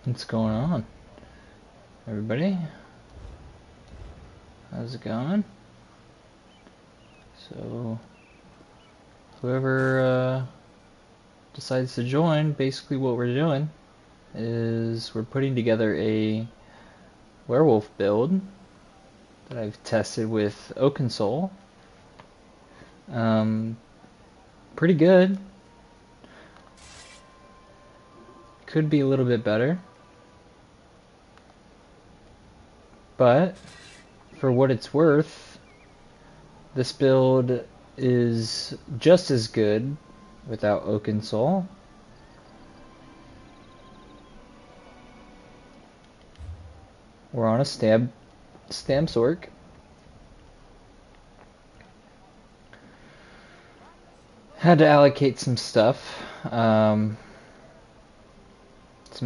What's going on, everybody? How's it going? So, whoever decides to join, basically what we're doing is we're putting together a werewolf build that I've tested with Oaken Soul. Pretty good. Could be a little bit better. But, for what it's worth, this build is just as good without Oaken Soul. We're on a stamp sork. Had to allocate some stuff, some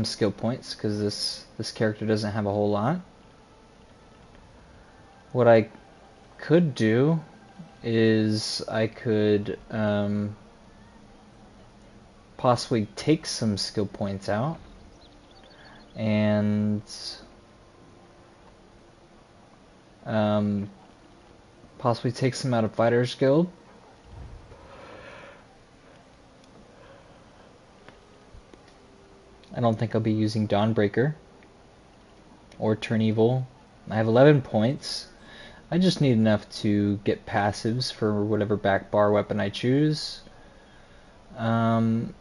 skill points, because this character doesn't have a whole lot. What I could do is I could possibly take some skill points out and possibly take some out of Fighter's Guild. I don't think I'll be using Dawnbreaker or Turn Evil. I have 11 points. I just need enough to get passives for whatever back bar weapon I choose. I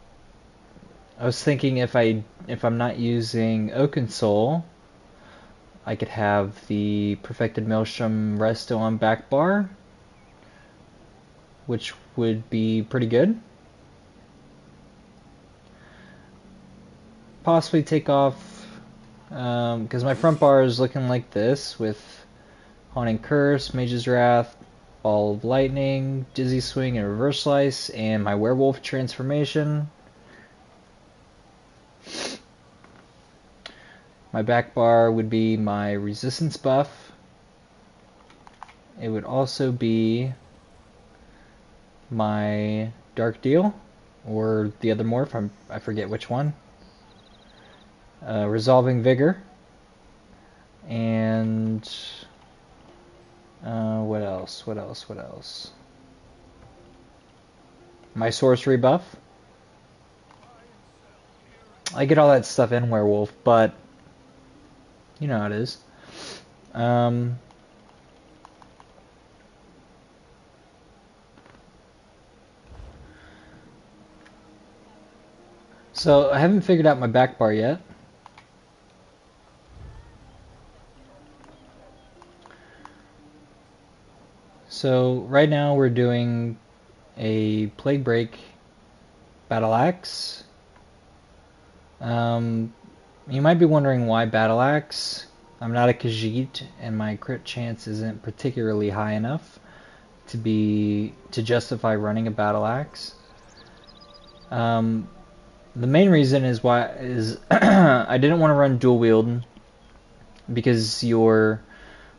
was thinking if I'm not using Oaken Soul, I could have the Perfected Maelstrom Resto on back bar, which would be pretty good. Possibly take off, because my front bar is looking like this with Haunting Curse, Mage's Wrath, Ball of Lightning, Dizzy Swing, and Reverse Slice, and my Werewolf transformation. My back bar would be my Resistance buff. It would also be my Dark Deal, or the other morph, I forget which one. Resolving Vigor, and what else? My sorcery buff. I get all that stuff in Werewolf, but you know how it is. So I haven't figured out my back bar yet. So right now we're doing a Plague Break Battle Axe. You might be wondering why Battle Axe. I'm not a Khajiit, and my crit chance isn't particularly high enough to justify running a Battle Axe. The main reason is I didn't want to run dual wield, because your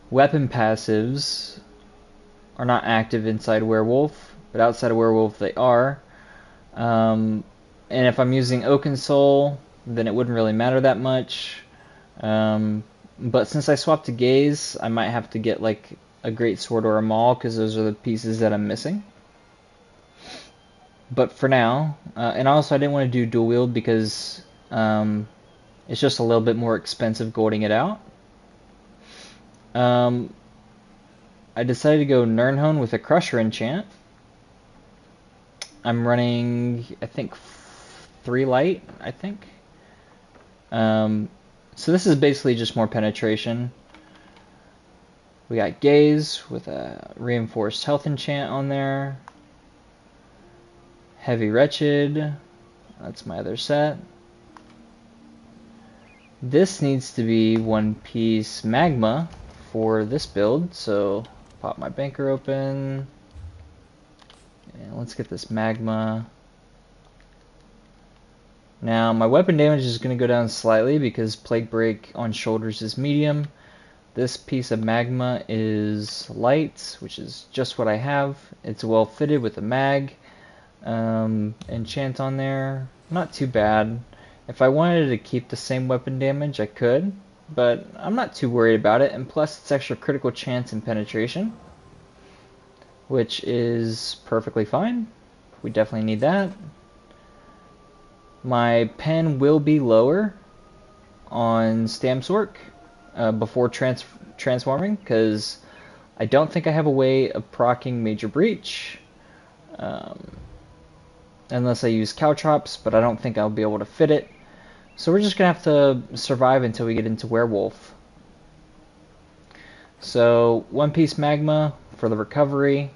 weapon passives are not active inside Werewolf, but outside of Werewolf they are. And if I'm using Oaken Soul, then it wouldn't really matter that much. But since I swapped to Gaze, I might have to get like a Great Sword or a Maul, because those are the pieces that I'm missing. But for now, and also I didn't want to do dual wield because it's just a little bit more expensive golding it out. I decided to go Nirnhone with a Crusher enchant. I'm running, I think, 3 light, I think. So this is basically just more penetration. We got Gaze with a reinforced health enchant on there. Heavy Wretched, that's my other set. This needs to be one piece Magma for this build, so pop my banker open. And let's get this Magma. Now my weapon damage is going to go down slightly because Plague Break on shoulders is medium. This piece of Magma is light, which is just what I have. It's well fitted with a mag enchant on there. Not too bad. If I wanted to keep the same weapon damage, I could, but I'm not too worried about it, and plus it's extra critical chance and penetration, which is perfectly fine. We definitely need that. My pen will be lower on Stam's work before transforming, because I don't think I have a way of proccing Major Breach. Unless I use Caltrops, but I don't think I'll be able to fit it. So we're just going to have to survive until we get into Werewolf. So, One Piece Magma for the recovery.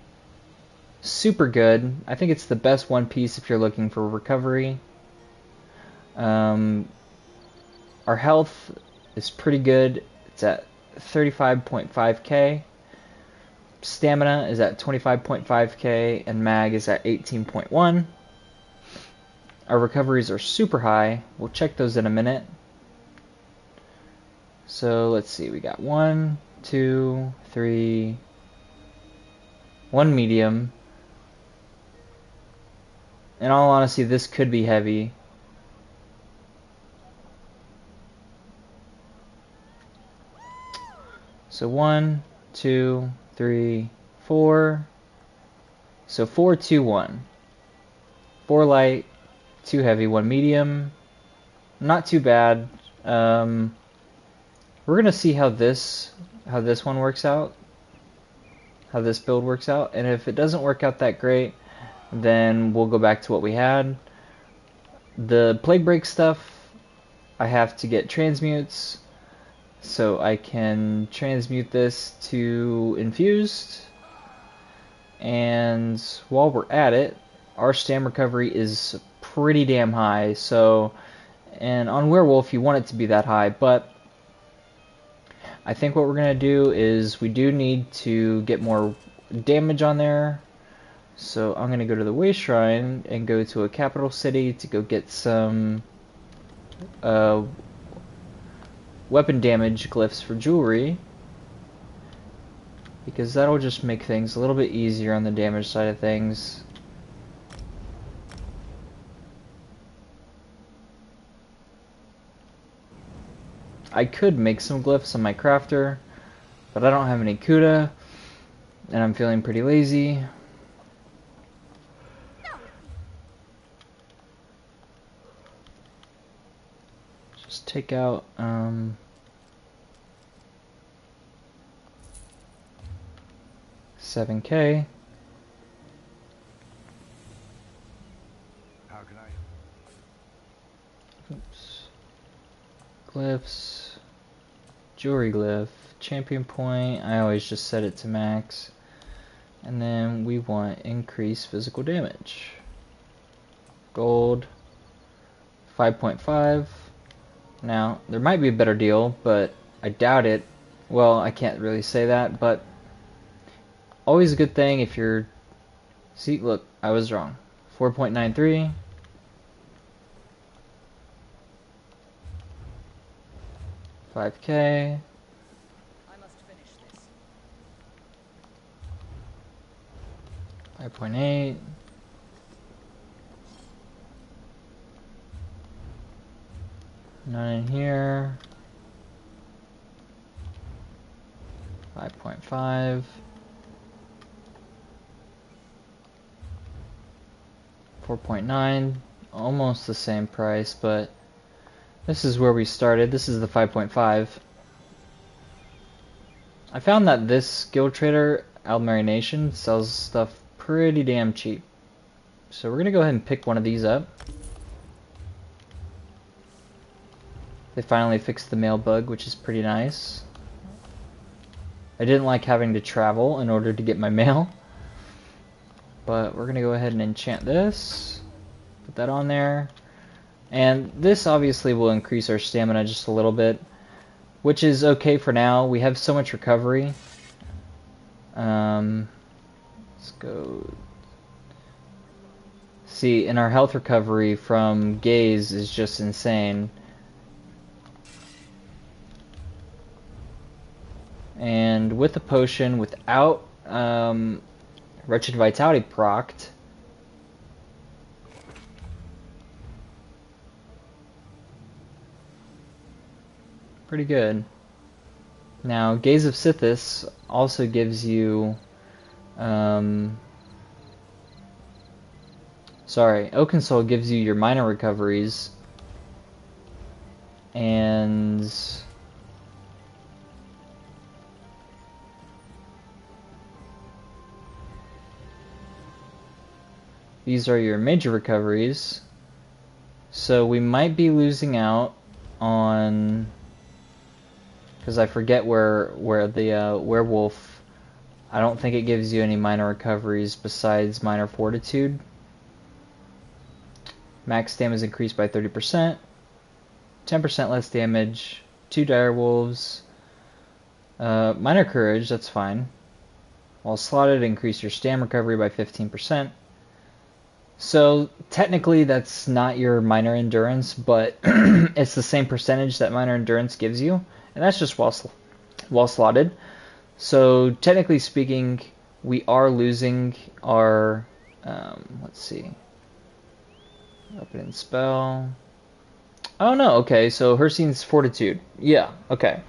Super good. I think it's the best One Piece if you're looking for recovery. Our health is pretty good. It's at 35.5k. Stamina is at 25.5k, and Mag is at 18.1. Our recoveries are super high. We'll check those in a minute. So let's see, we got 1, 2, 3, 1 medium. In all honesty, this could be heavy. So 1, 2, 3, 4. So 4, 2, 1. 4 light, 2 heavy, 1 medium. Not too bad. We're gonna see how this one works out. How this build works out. And if it doesn't work out that great, then we'll go back to what we had. The Plague Break stuff, I have to get transmutes. So I can transmute this to infused. And while we're at it, our stam recovery is pretty damn high. So, and on Werewolf you want it to be that high, but I think what we're going to do is we do need to get more damage on there. So I'm going to go to the Way Shrine and go to a capital city to go get some weapon damage glyphs for jewelry, because that'll just make things a little bit easier on the damage side of things. I could make some glyphs on my crafter, but I don't have any Kuda, and I'm feeling pretty lazy. Just take out 7k. How can I? Oops. Glyphs, jewelry glyph, champion point. I always just set it to max. And then we want increased physical damage. Gold, 5.5. Now, there might be a better deal, but I doubt it. Well, I can't really say that, but always a good thing if you're... See, look, I was wrong. 4.93. $5K. I must finish this. 5.8. None in here. 5.5. 4.9. Almost the same price, but this is where we started. This is the 5.5. I found that this guild trader, Almeri Nation, sells stuff pretty damn cheap. So we're going to go ahead and pick one of these up. They finally fixed the mail bug, which is pretty nice. I didn't like having to travel in order to get my mail. But we're going to go ahead and enchant this. Put that on there. And this obviously will increase our stamina just a little bit, which is okay for now. We have so much recovery. Let's go. See, and our health recovery from Gaze is just insane. And with the potion, without Wretched Vitality procced, . Pretty good. Now, Gaze of Sithis also gives you... Oakensoul gives you your minor recoveries. And... these are your major recoveries. So we might be losing out on... because I forget where the Werewolf... I don't think it gives you any minor recoveries besides minor fortitude. Max damage increased by 30%. 10% less damage. 2 direwolves. Minor courage, that's fine. While slotted, increase your stam recovery by 15%. So technically that's not your minor endurance, but it's the same percentage that minor endurance gives you, and that's just while slotted. So technically speaking, we are losing our let's see, opening spell. Oh no, okay, so Hircine's fortitude. Yeah, okay.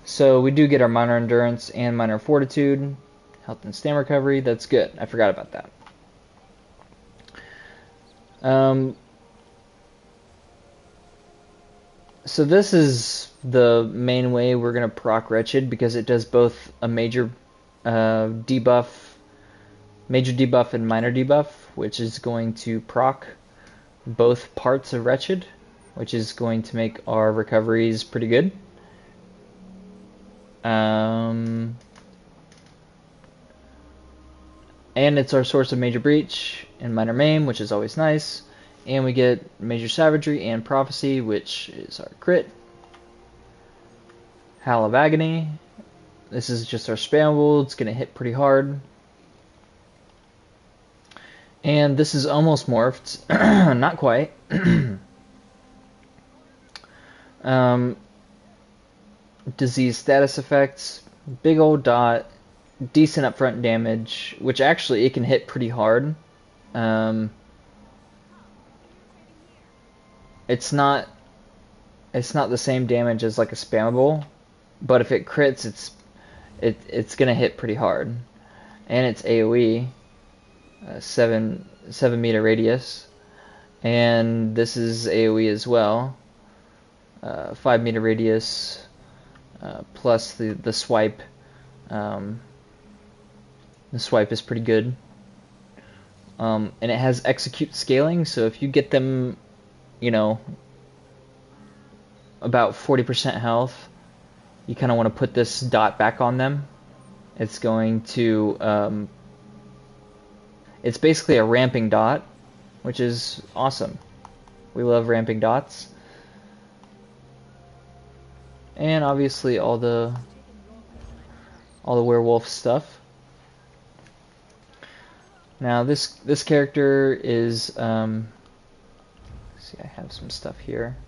So we do get our minor endurance and minor fortitude, health and stam recovery. That's good. I forgot about that. So this is the main way we're going to proc Wretched, because it does both a major debuff and minor debuff, which is going to proc both parts of Wretched, which is going to make our recoveries pretty good. And it's our source of major breach and minor maim, which is always nice. And we get major savagery and prophecy, which is our crit. Howl of Agony. This is just our spammable. It's going to hit pretty hard. And this is almost morphed. Not quite. Disease status effects. Big old dot. Decent upfront damage, which actually it can hit pretty hard. It's not the same damage as like a spammable, but if it crits, it's gonna hit pretty hard, and it's AOE, 7 meter radius, and this is AOE as well, 5 meter radius, plus the swipe. The swipe is pretty good, and it has execute scaling. So if you get them, about 40% health, you kind of want to put this dot back on them. It's going to, it's basically a ramping dot, which is awesome. We love ramping dots. And obviously all the werewolf stuff. Now this character is, see, I have some stuff here.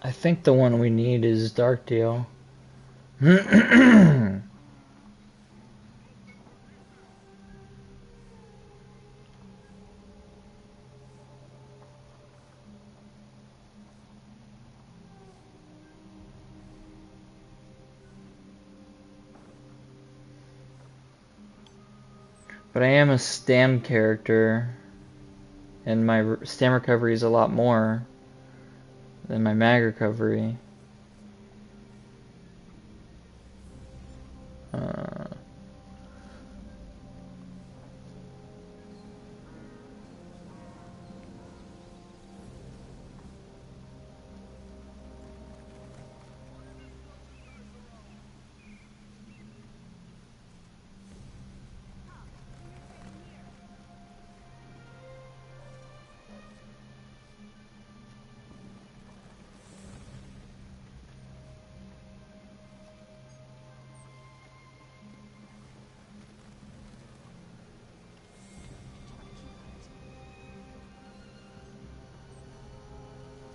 I think the one we need is Darkdeal. But I am a stam character, and my stam recovery is a lot more than my mag recovery.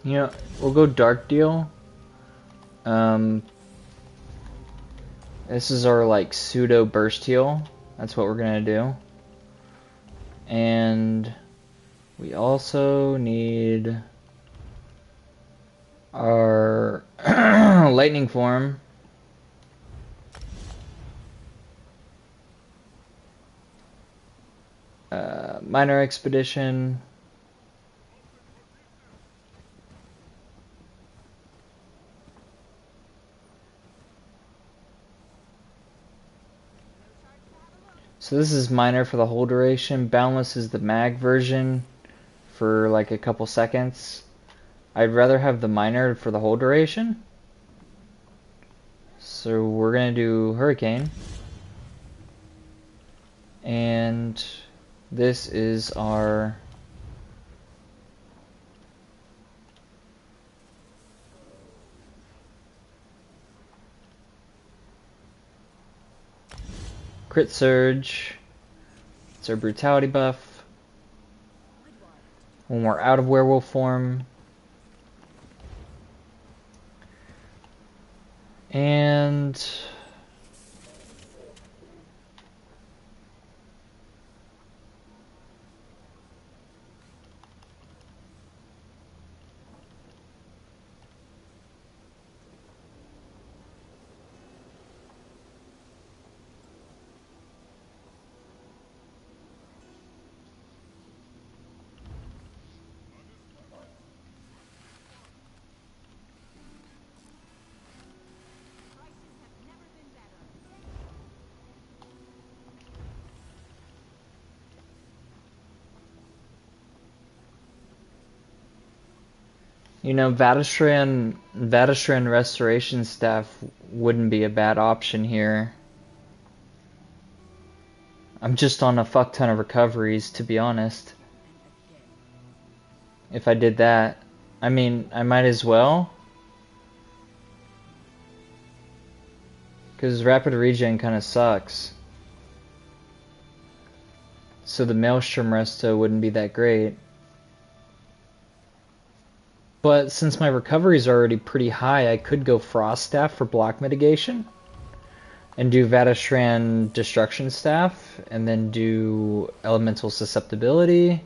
You know, we'll go Dark Deal. This is our like pseudo burst heal. That's what we're gonna do. And we also need our lightning form. Minor expedition. So this is minor for the whole duration. Boundless is the mag version for like a couple seconds. I'd rather have the minor for the whole duration. So we're gonna do Hurricane. And this is our Crit Surge. It's our brutality buff. When we're out of werewolf form. And you know, Vatashran Restoration Staff wouldn't be a bad option here. I'm just on a fuck ton of recoveries, to be honest. If I did that, I mean, I might as well. Because rapid regen kind of sucks. So the Maelstrom Resto wouldn't be that great. But since my recoveries are already pretty high, I could go Frost Staff for block mitigation. And do Vatashran Destruction Staff. And then do Elemental Susceptibility.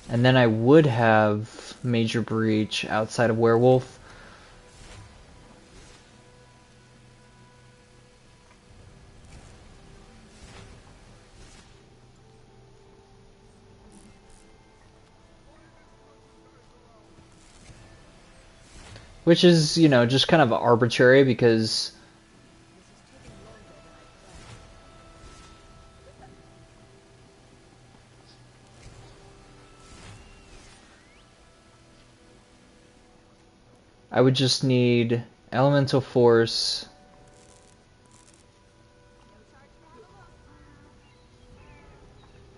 And then I would have Major Breach outside of Werewolf. Which is, you know, just kind of arbitrary because I would just need Elemental Force,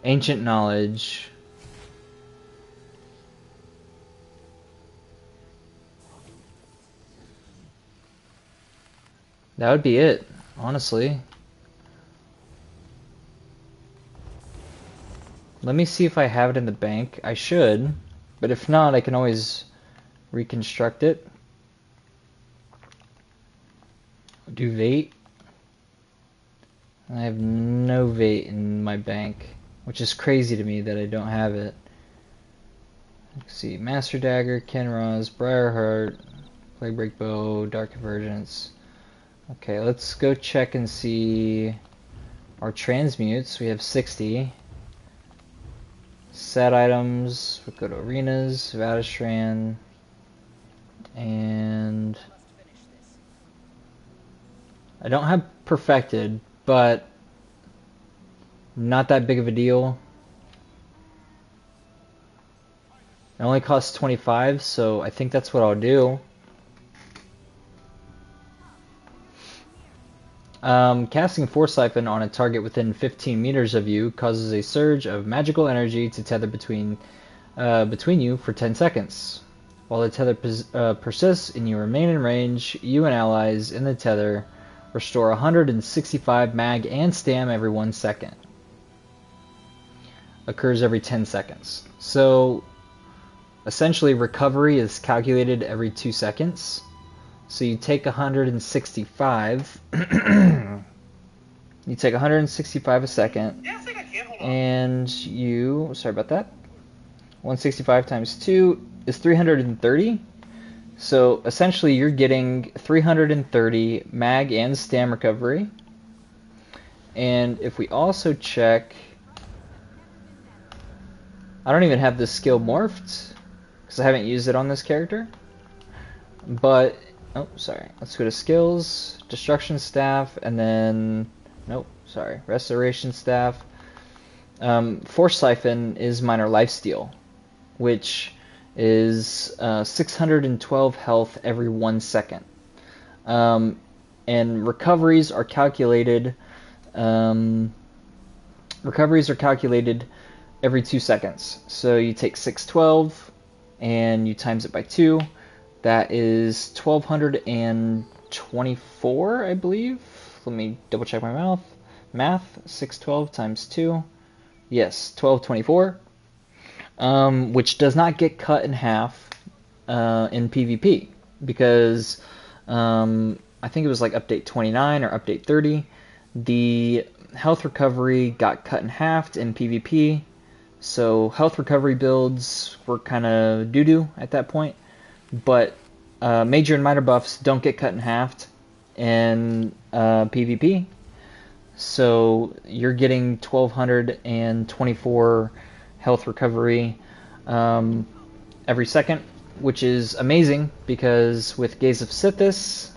Ancient Knowledge, that would be it, honestly. Let me see if I have it in the bank. I should, but if not, I can always reconstruct it. Do Vate. I have no Vate in my bank, which is crazy to me that I don't have it. Let's see, Master Dagger, Kenraz, Briarheart, Plaguebreak Bow, Dark Convergence. Okay, let's go check and see our transmutes. We have 60. Set items, we go to Arenas, Vatashran, and I don't have Perfected, but not that big of a deal. It only costs 25, so I think that's what I'll do. Casting Force Siphon on a target within 15 meters of you causes a surge of magical energy to tether between between you for 10 seconds. While the tether persists and you remain in range, you and allies in the tether restore 165 mag and stam every 1 second. Occurs every 10 seconds. So essentially recovery is calculated every 2 seconds. So you take 165 you take 165 a second, and you, sorry about that, 165 times 2 is 330. So essentially you're getting 330 mag and stam recovery. And if we also check, I don't even have this skill morphed because I haven't used it on this character. But, oh, sorry, let's go to skills, destruction staff, and then, nope, sorry, restoration staff. Force siphon is minor lifesteal, which is 612 health every 1 second. And recoveries are calculated every 2 seconds. So you take 612 and you times it by 2. That is 1224, I believe. Let me double check my math. 612 times 2. Yes, 1224. Which does not get cut in half in PvP, because I think it was like update 29 or update 30. The health recovery got cut in half in PvP, so health recovery builds were kind of doo-doo at that point. But major and minor buffs don't get cut in half in PvP. So you're getting 1224 health recovery every second, which is amazing because with Gaze of Sithis,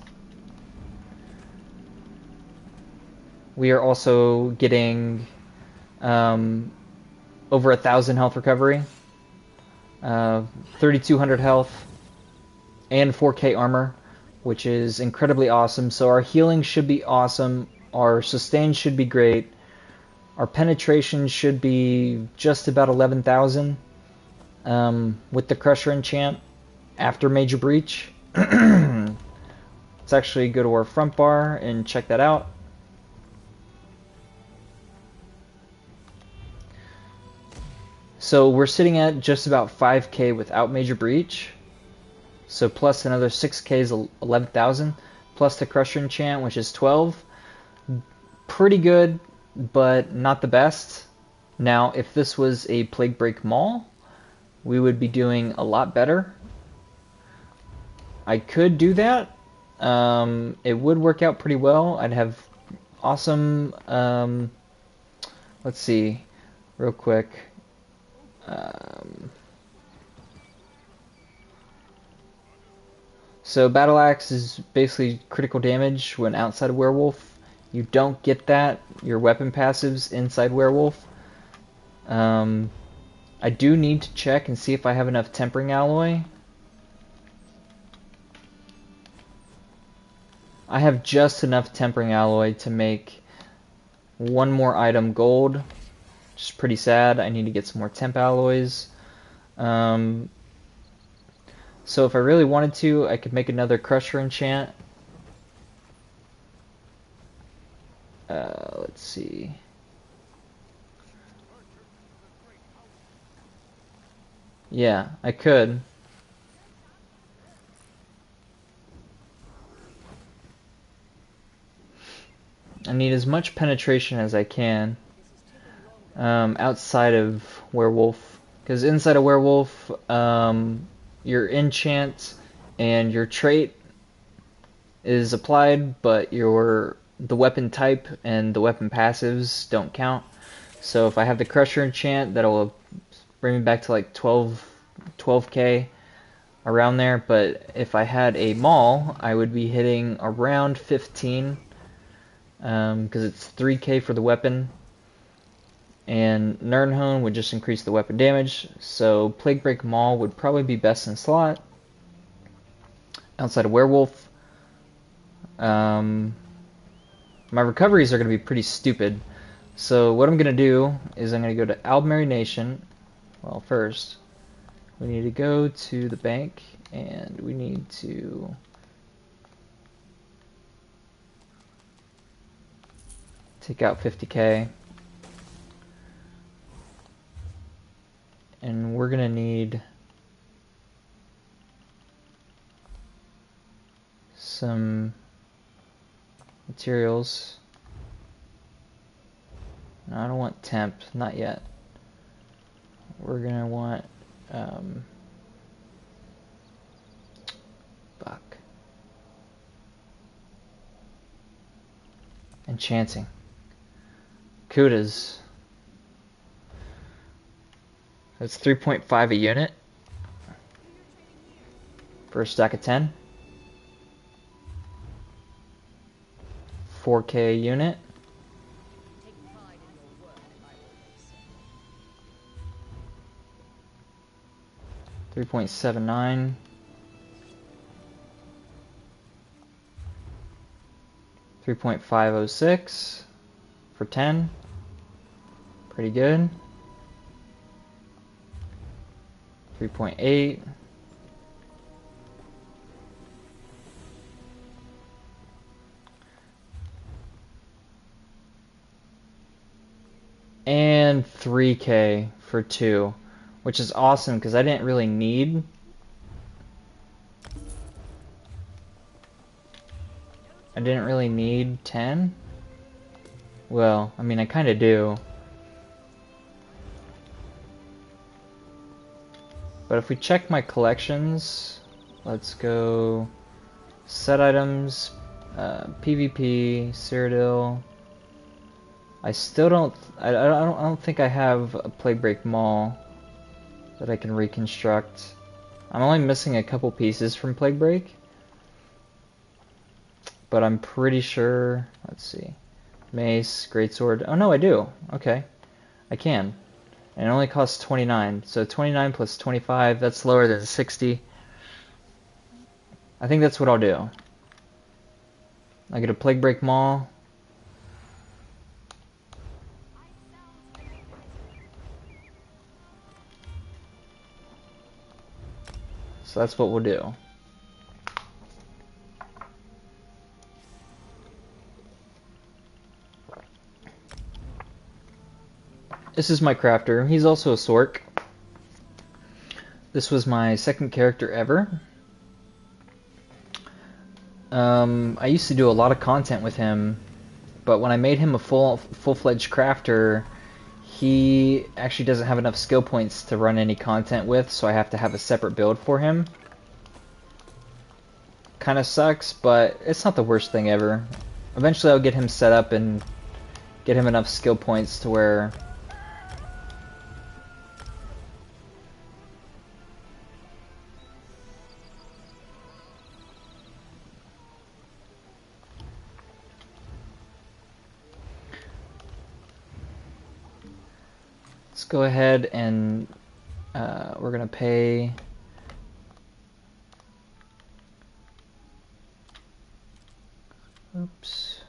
we are also getting over 1,000 health recovery, 3,200 health, and 4K armor, which is incredibly awesome. So our healing should be awesome, our sustain should be great, our penetration should be just about 11,000 with the Crusher enchant after Major Breach. Let's actually go to our front bar and check that out. So we're sitting at just about 5k without Major Breach. So plus another 6k is 11,000, plus the Crusher enchant, which is 12. Pretty good, but not the best. Now, if this was a Plague Break Maul, we would be doing a lot better. I could do that. It would work out pretty well. I'd have awesome... let's see, real quick. So Battle Axe is basically critical damage when outside of Werewolf. You don't get that, your weapon passives inside Werewolf. I do need to check and see if I have enough Tempering Alloy. I have just enough Tempering Alloy to make one more item gold, which is pretty sad. I need to get some more Temp Alloys. So if I really wanted to, I could make another Crusher enchant. Let's see. Yeah, I could. I need as much penetration as I can outside of Werewolf, because inside of Werewolf, your enchant and your trait is applied, but the weapon type and the weapon passives don't count. So if I have the Crusher enchant, that'll bring me back to like 12k around there. But if I had a Maul, I would be hitting around 15, because it's 3k for the weapon, and Nirnhone would just increase the weapon damage. So Plague Break Maul would probably be best in slot outside of Werewolf. My recoveries are going to be pretty stupid. So what I'm going to do is I'm going to go to Albury Nation. Well, first, We need to go to the bank and we need to take out 50K. And we're gonna need some materials. No, I don't want temp, not yet. We're gonna want fuck. Enchanting. Kudas. That's 3.5 a unit for a stack of 10. 4K a unit. Take pride in your work, I always say. 3.79. 3.506 for 10. Pretty good. 3.8. And 3K for 2, which is awesome because I didn't really need. I didn't really need 10. Well, I mean, I kind of do. But if we check my collections, let's go set items, PvP, Cyrodiil. I still don't. I don't think I have a Plague Break Maul that I can reconstruct. I'm only missing a couple pieces from Plague Break, but I'm pretty sure. Let's see, Mace, Greatsword. Oh no, I do. Okay, I can. And it only costs 29. So 29 plus 25, that's lower than 60. I think that's what I'll do. I get a Plague Break Maul. So that's what we'll do. This is my crafter. He's also a Sork. This was my second character ever. I used to do a lot of content with him, but when I made him a full-fledged crafter, he actually doesn't have enough skill points to run any content with, so I have to have a separate build for him. Kind of sucks, but it's not the worst thing ever. Eventually I'll get him set up and get him enough skill points to where let's go ahead and we're gonna pay. Oops.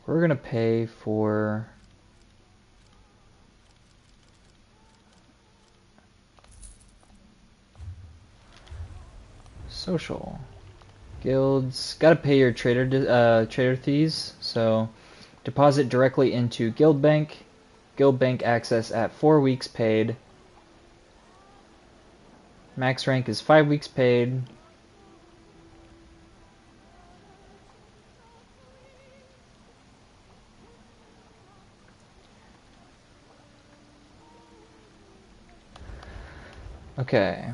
We're gonna pay for social guilds. Gotta pay your trader fees. So deposit directly into guild bank. Guild bank access at 4 weeks paid. Max rank is 5 weeks paid. Okay.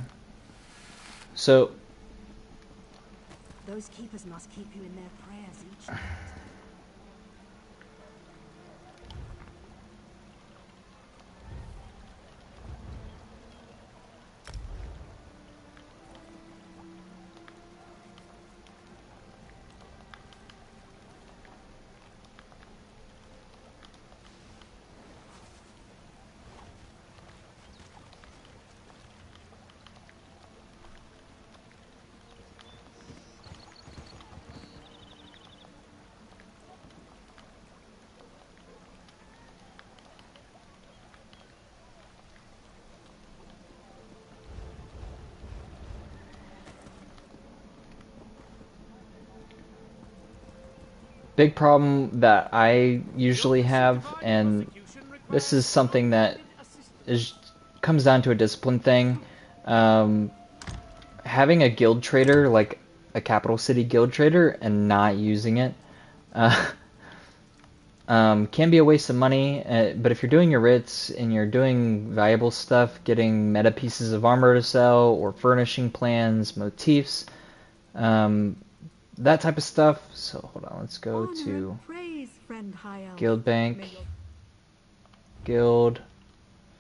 So those keepers must keep you in their prayers each night. big problem that I usually have, and this is something that comes down to a discipline thing. Having a guild trader, like a capital city guild trader, and not using it uh, can be a waste of money. But if you're doing your writs and you're doing valuable stuff, getting meta pieces of armor to sell, or furnishing plans, motifs, that type of stuff. So hold on, let's go Honor to and praise, friend High Elf. Guild Bank, May your Guild,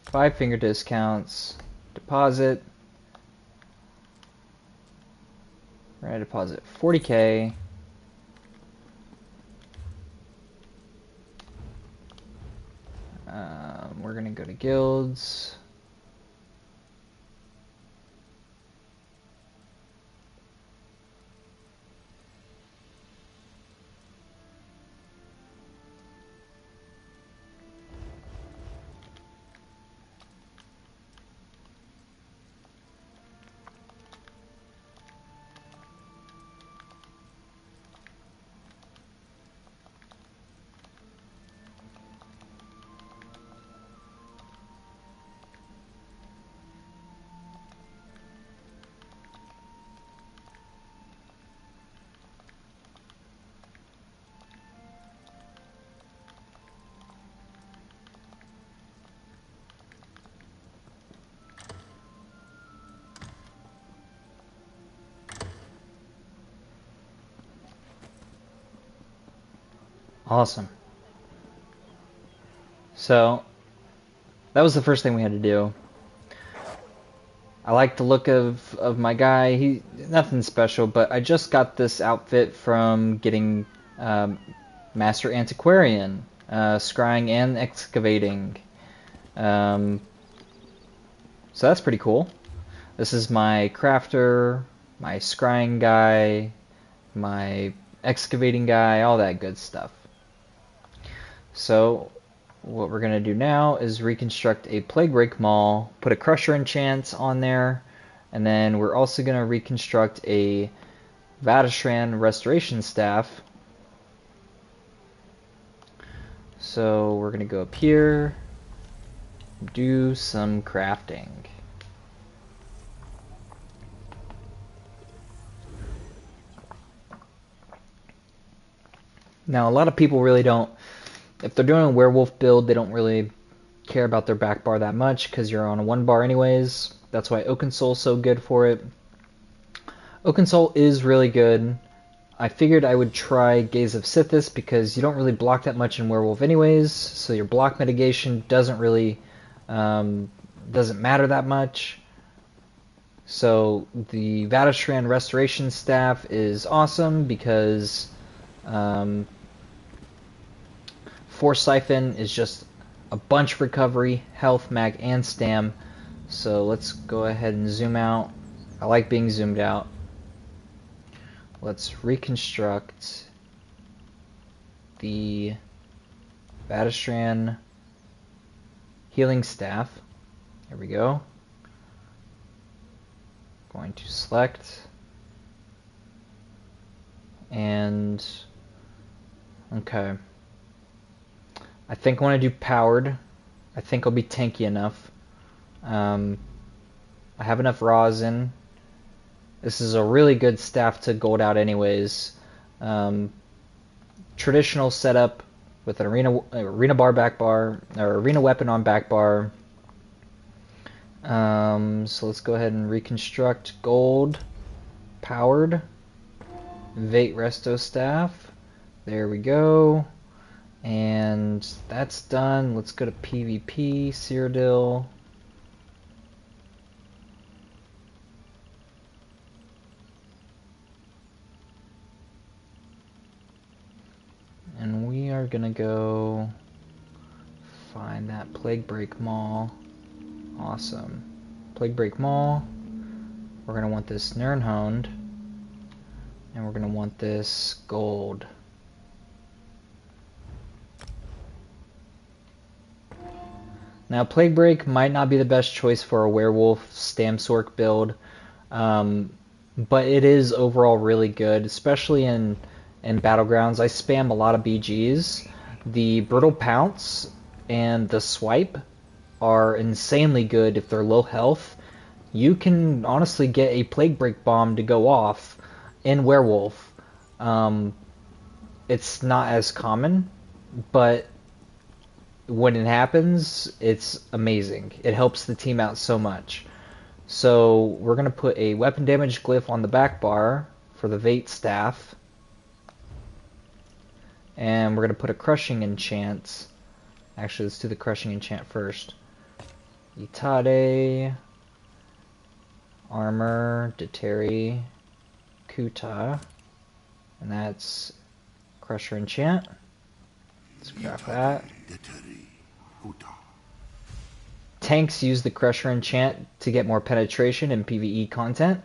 5-finger discounts, deposit. We're gonna deposit 40K. We're gonna go to guilds. Awesome. So that was the first thing we had to do. I like the look of my guy. He nothing special, but I just got this outfit from getting Master Antiquarian, scrying and excavating. So that's pretty cool. This is my crafter, my scrying guy, my excavating guy, all that good stuff. So what we're going to do now is reconstruct a Plague Break Maul, put a Crusher enchant on there, and then we're also going to reconstruct a Vatashran Restoration Staff. So we're going to go up here, do some crafting. Now, a lot of people really don't, if they're doing a werewolf build, they don't really care about their back bar that much because you're on a 1 bar anyways. That's why Oaken Soul's so good for it. Oaken Soul is really good. I figured I would try Gaze of Sithis because you don't really block that much in werewolf anyways, so your block mitigation doesn't really doesn't matter that much. So the Vatashran Restoration Staff is awesome because Force Siphon is just a bunch of recovery, health, mag, and stam. So let's go ahead and zoom out. I like being zoomed out. Let's reconstruct the Vatashran Healing Staff. There we go. Going to select. And okay. I think I want to do powered. I think I'll be tanky enough. I have enough rosin. This is a really good staff to gold out anyways. Traditional setup with an arena bar back bar, or arena weapon on back bar. So let's go ahead and reconstruct gold, powered, Vate Resto Staff. There we go. And that's done. Let's go to PvP, Cyrodiil. And we are gonna go find that Plague Break Maul. Awesome. Plague Break Maul. We're gonna want this Nirnhoned. And we're gonna want this gold. Now, Plague Break might not be the best choice for a werewolf Stamsork build, but it is overall really good, especially in in Battlegrounds. I spam a lot of BGs. The Brittle Pounce and the Swipe are insanely good if they're low health. You can honestly get a Plague Break Bomb to go off in Werewolf. It's not as common, but when it happens, it's amazing. It helps the team out so much. So we're going to put a weapon damage glyph on the back bar for the Vate Staff. And we're going to put a crushing enchant. Actually, let's do the crushing enchant first. Itade, armor, Deteri, Kuta, and that's crusher enchant. Let's grab that. Tanks use the crusher enchant to get more penetration in PvE content,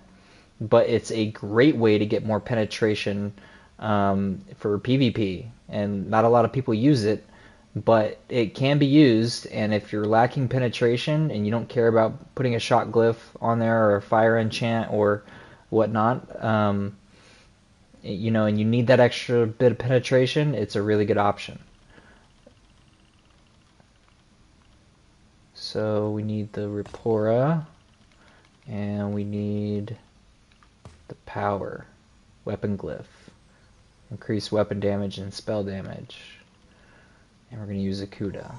but it's a great way to get more penetration for PvP, and not a lot of people use it, but it can be used. And if you're lacking penetration and you don't care about putting a shot glyph on there or a fire enchant or whatnot, you know, and you need that extra bit of penetration, it's a really good option. So we need the Rapora, and we need the power weapon glyph. Increase weapon damage and spell damage. And we're going to use a Kuda.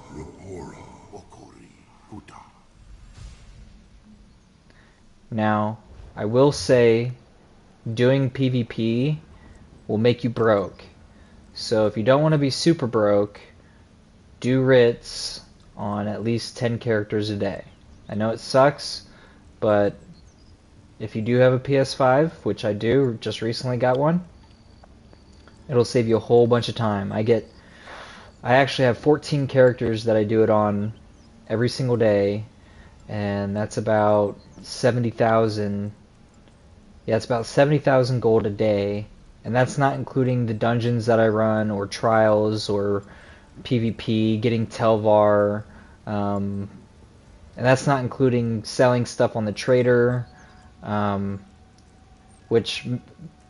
Now, I will say doing PvP will make you broke. So if you don't want to be super broke, do writs on at least 10 characters a day. I know it sucks, but if you do have a PS5, which I do, just recently got one, it'll save you a whole bunch of time. I actually have 14 characters that I do it on every single day, and that's about 70,000. Yeah, it's about 70,000 gold a day, and that's not including the dungeons that I run, or trials, or PvP, getting Telvar, and that's not including selling stuff on the trader, which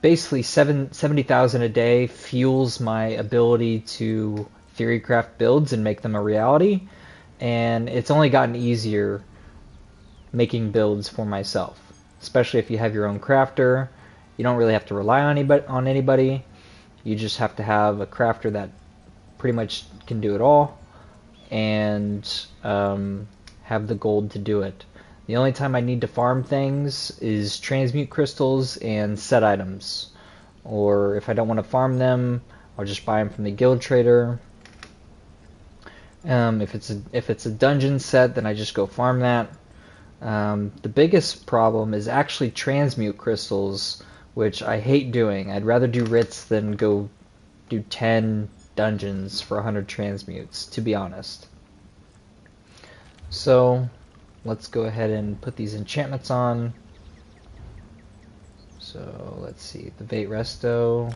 basically 70,000 a day fuels my ability to theorycraft builds and make them a reality, and it's only gotten easier making builds for myself, especially if you have your own crafter. You don't really have to rely on anybody. You just have to have a crafter that pretty much can do it all, and have the gold to do it. The only time I need to farm things is transmute crystals and set items, or if I don't want to farm them, I'll just buy them from the guild trader. If it's a dungeon set, then I just go farm that. The biggest problem is actually transmute crystals, which I hate doing. I'd rather do writs than go do 10 dungeons for 100 transmutes, to be honest. So let's go ahead and put these enchantments on. So let's see, the Vate Resto,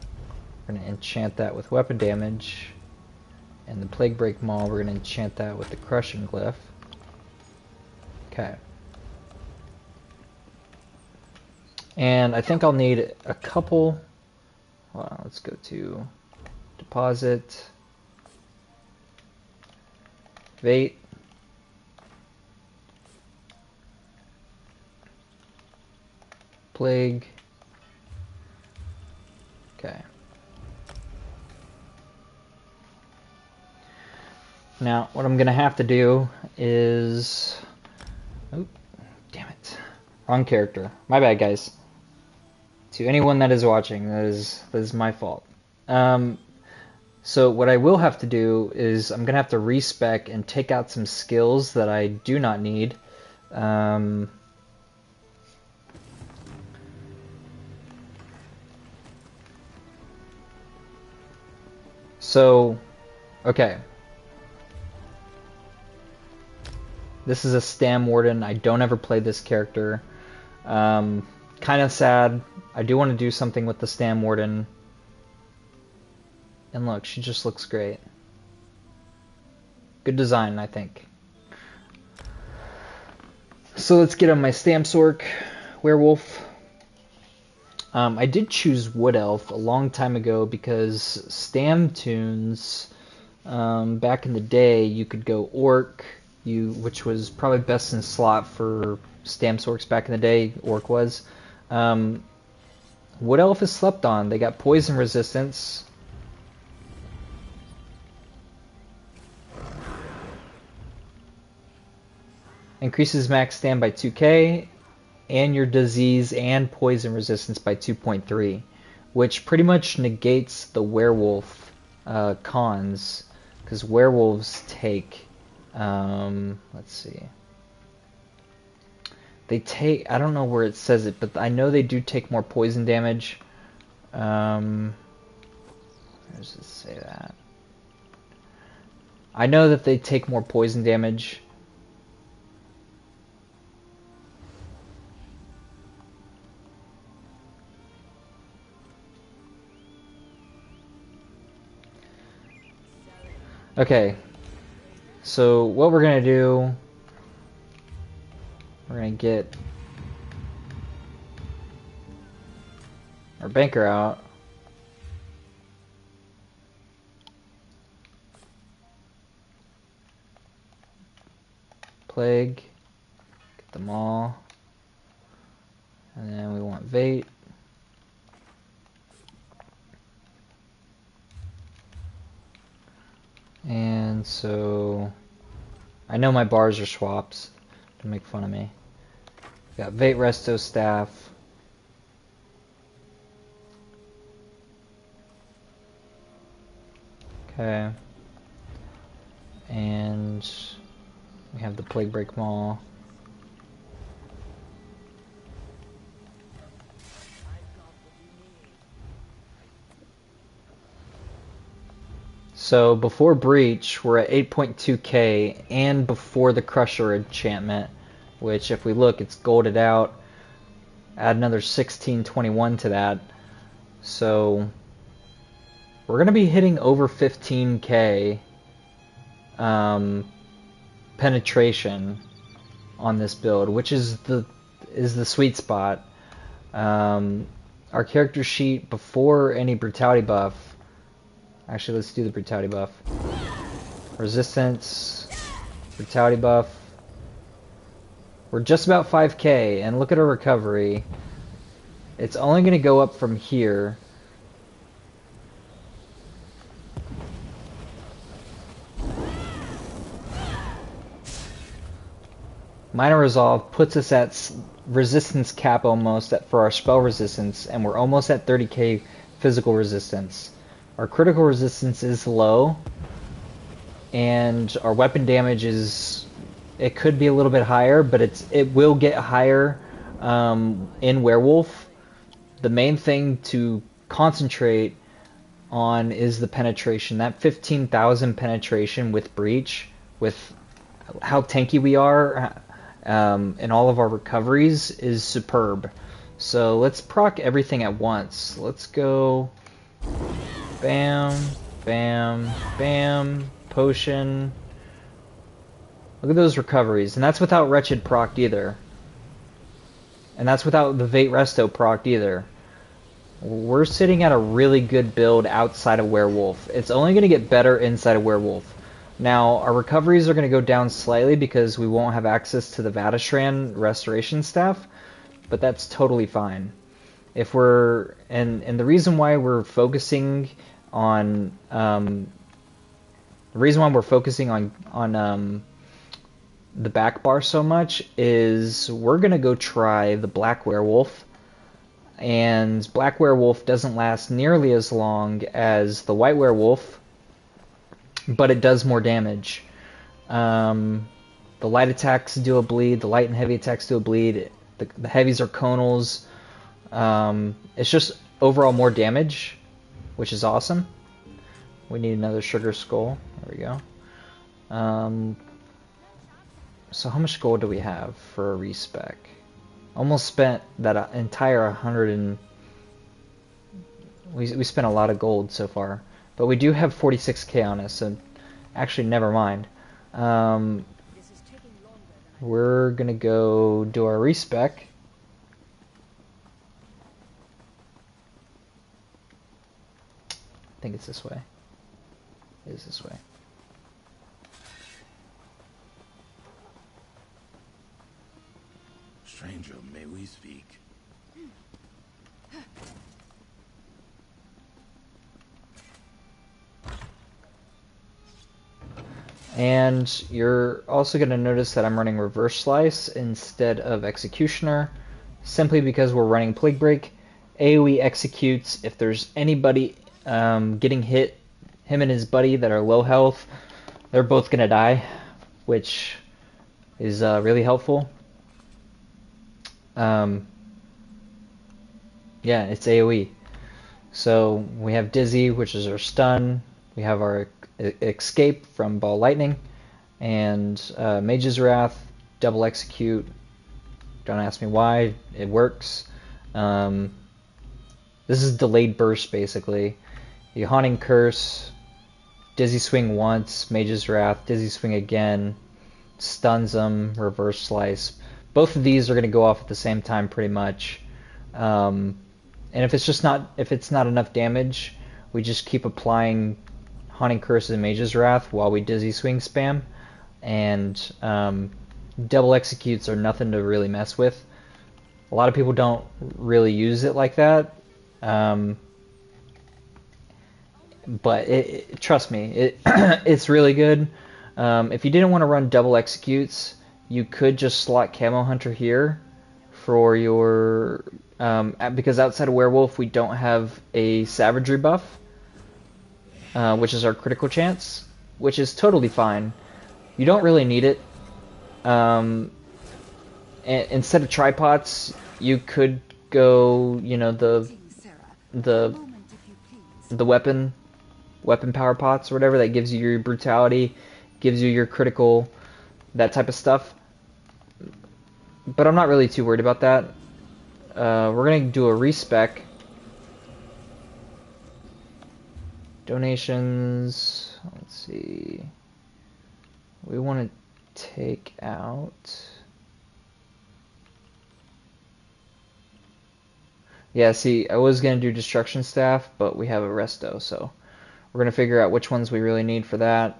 we're going to enchant that with weapon damage, and the Plague Break Maul, we're going to enchant that with the Crushing Glyph. Okay. And I think I'll need a couple. Hold on, let's go to deposit, Vate, Plague. Okay. Now, what I'm gonna have to do is, oh, damn it, wrong character. My bad, guys. To anyone that is watching, that is my fault. So what I will have to do is I'm gonna have to respec and take out some skills that I do not need. So, okay. This is a Stam Warden. I don't ever play this character. Kind of sad. I do want to do something with the Stam Warden. And look, she just looks great. Good design, I think. So let's get on my Stamsork Werewolf. I did choose Wood Elf a long time ago because Stam tunes, back in the day, you could go Orc, which was probably best in slot for Stam's orcs back in the day. Orc was. Wood Elf is slept on. They got poison resistance. Increases max stam by 2k, and your disease and poison resistance by 2.3, which pretty much negates the werewolf cons, because werewolves take, let's see, they take, I don't know where it says it, but I know they do take more poison damage. Where does it say that? I know that they take more poison damage. Okay, so what we're gonna do, we're gonna get our banker out. Plague, get them all, and then we want Vate. And so, I know my bars are swaps. Don't make fun of me. Got Vate Resto Staff. Okay. And we have the Plague Break Maul. So before Breach, we're at 8.2k, and before the Crusher enchantment, which if we look, it's golded out. Add another 1621 to that. So we're going to be hitting over 15k penetration on this build, which is the sweet spot. Our character sheet before any brutality buff. Actually, let's do the brutality buff. Resistance, brutality buff. We're just about 5k, and look at our recovery. It's only going to go up from here. Minor Resolve puts us at resistance cap almost for our spell resistance, and we're almost at 30k physical resistance. Our critical resistance is low, and our weapon damage is, it could be a little bit higher, but it will get higher in Werewolf. The main thing to concentrate on is the penetration. That 15,000 penetration with Breach, with how tanky we are, and all of our recoveries is superb. So let's proc everything at once. Let's go bam, bam, bam, potion. Look at those recoveries, and that's without Wretched proc either. And that's without the Vate Resto proc either. We're sitting at a really good build outside of Werewolf. It's only going to get better inside of Werewolf. Now, our recoveries are going to go down slightly because we won't have access to the Vatashran restoration staff, but that's totally fine. If we're, and the reason why we're focusing on the back bar so much is we're gonna go try the Black Werewolf, and Black Werewolf doesn't last nearly as long as the White Werewolf, but it does more damage. The light attacks do a bleed, the light and heavy attacks do a bleed, the heavies are conals. It's just overall more damage, which is awesome. We need another Sugar Skull. There we go. So how much gold do we have for a respec? Almost spent that entire 100 and... We spent a lot of gold so far. But we do have 46k on us, so actually never mind. We're gonna go do our respec. think it's this way. It is this way. Stranger, may we speak? And you're also going to notice that I'm running Reverse Slice instead of Executioner, simply because we're running Plague Break. AoE executes if there's anybody getting hit, him and his buddy that are low health, they're both going to die, which is really helpful. Yeah, it's AoE. So we have Dizzy, which is our stun. We have our escape from Ball Lightning, and Mage's Wrath, double execute. Don't ask me why, it works. This is delayed burst basically. You Haunting Curse, Dizzy Swing once, Mage's Wrath, Dizzy Swing again, stuns them, Reverse Slice. Both of these are going to go off at the same time pretty much. And if it's not enough damage, we just keep applying Haunting Curse and Mage's Wrath while we Dizzy Swing spam, and double executes are nothing to really mess with. A lot of people don't really use it like that, but trust me, it's really good. If you didn't want to run double executes, you could just slot Camo Hunter here for your because outside of Werewolf we don't have a Savagery buff, which is our critical chance, which is totally fine. You don't really need it. Instead of tripods, you could go, you know, the weapon power pots or whatever that gives you your brutality, gives you your critical, that type of stuff. But I'm not really too worried about that. We're gonna do a respec. Donations. Let's see. We want to take out. Yeah, see, I was gonna do Destruction Staff, but we have a Resto, so we're gonna figure out which ones we really need for that.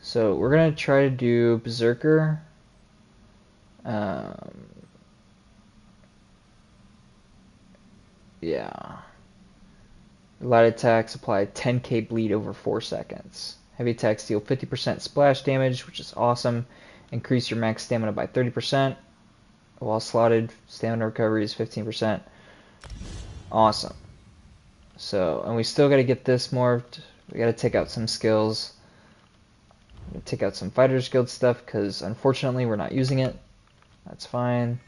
So we're gonna try to do Berserker. Yeah. Light attacks apply 10k bleed over 4 seconds. Heavy attacks deal 50% splash damage, which is awesome. Increase your max stamina by 30%. While slotted, stamina recovery is 15%. Awesome. So, and we still gotta get this morphed. We gotta take out some skills. Take out some Fighters Guild stuff, because unfortunately we're not using it. That's fine.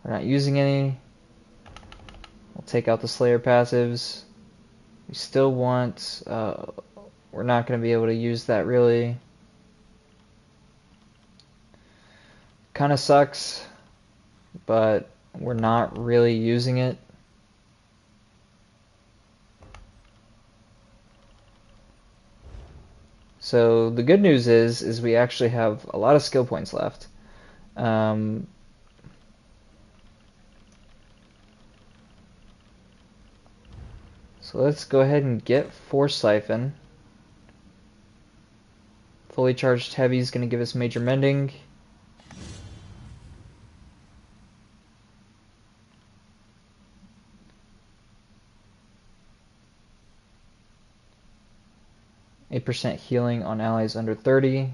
We're not using any. We'll take out the Slayer passives. We still want... we're not going to be able to use that really. Kind of sucks, but we're not really using it. So the good news is we actually have a lot of skill points left. So let's go ahead and get Force Siphon. Fully charged heavy is going to give us major mending. %8 healing on allies under 30.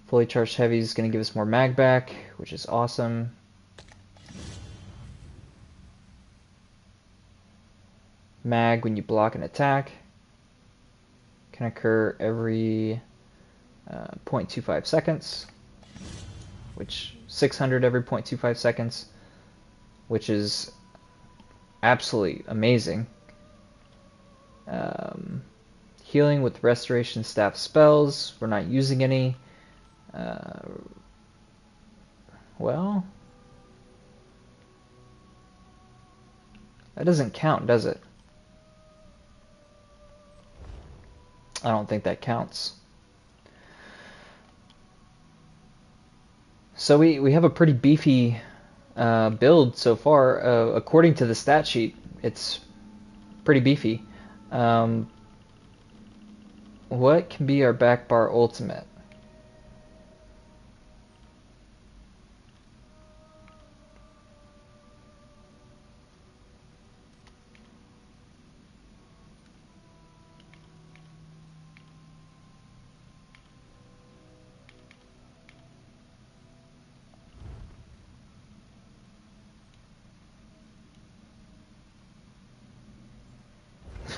Fully charged heavy is going to give us more mag back, which is awesome. Mag, when you block an attack, can occur every 0.25 seconds, which 600 every 0.25 seconds, which is absolutely amazing. Healing with Restoration Staff spells, we're not using any. Well, that doesn't count, does it? I don't think that counts. So we have a pretty beefy build so far. According to the stat sheet, it's pretty beefy. What can be our back bar ultimate?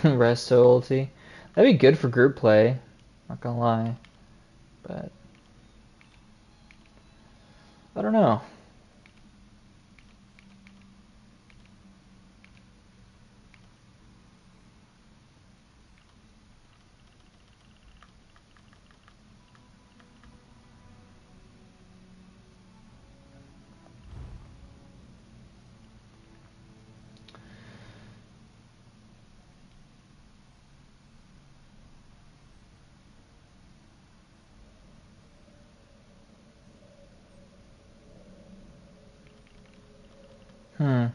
Resto ulti. That'd be good for group play. Not gonna lie. But I don't know. Hmm.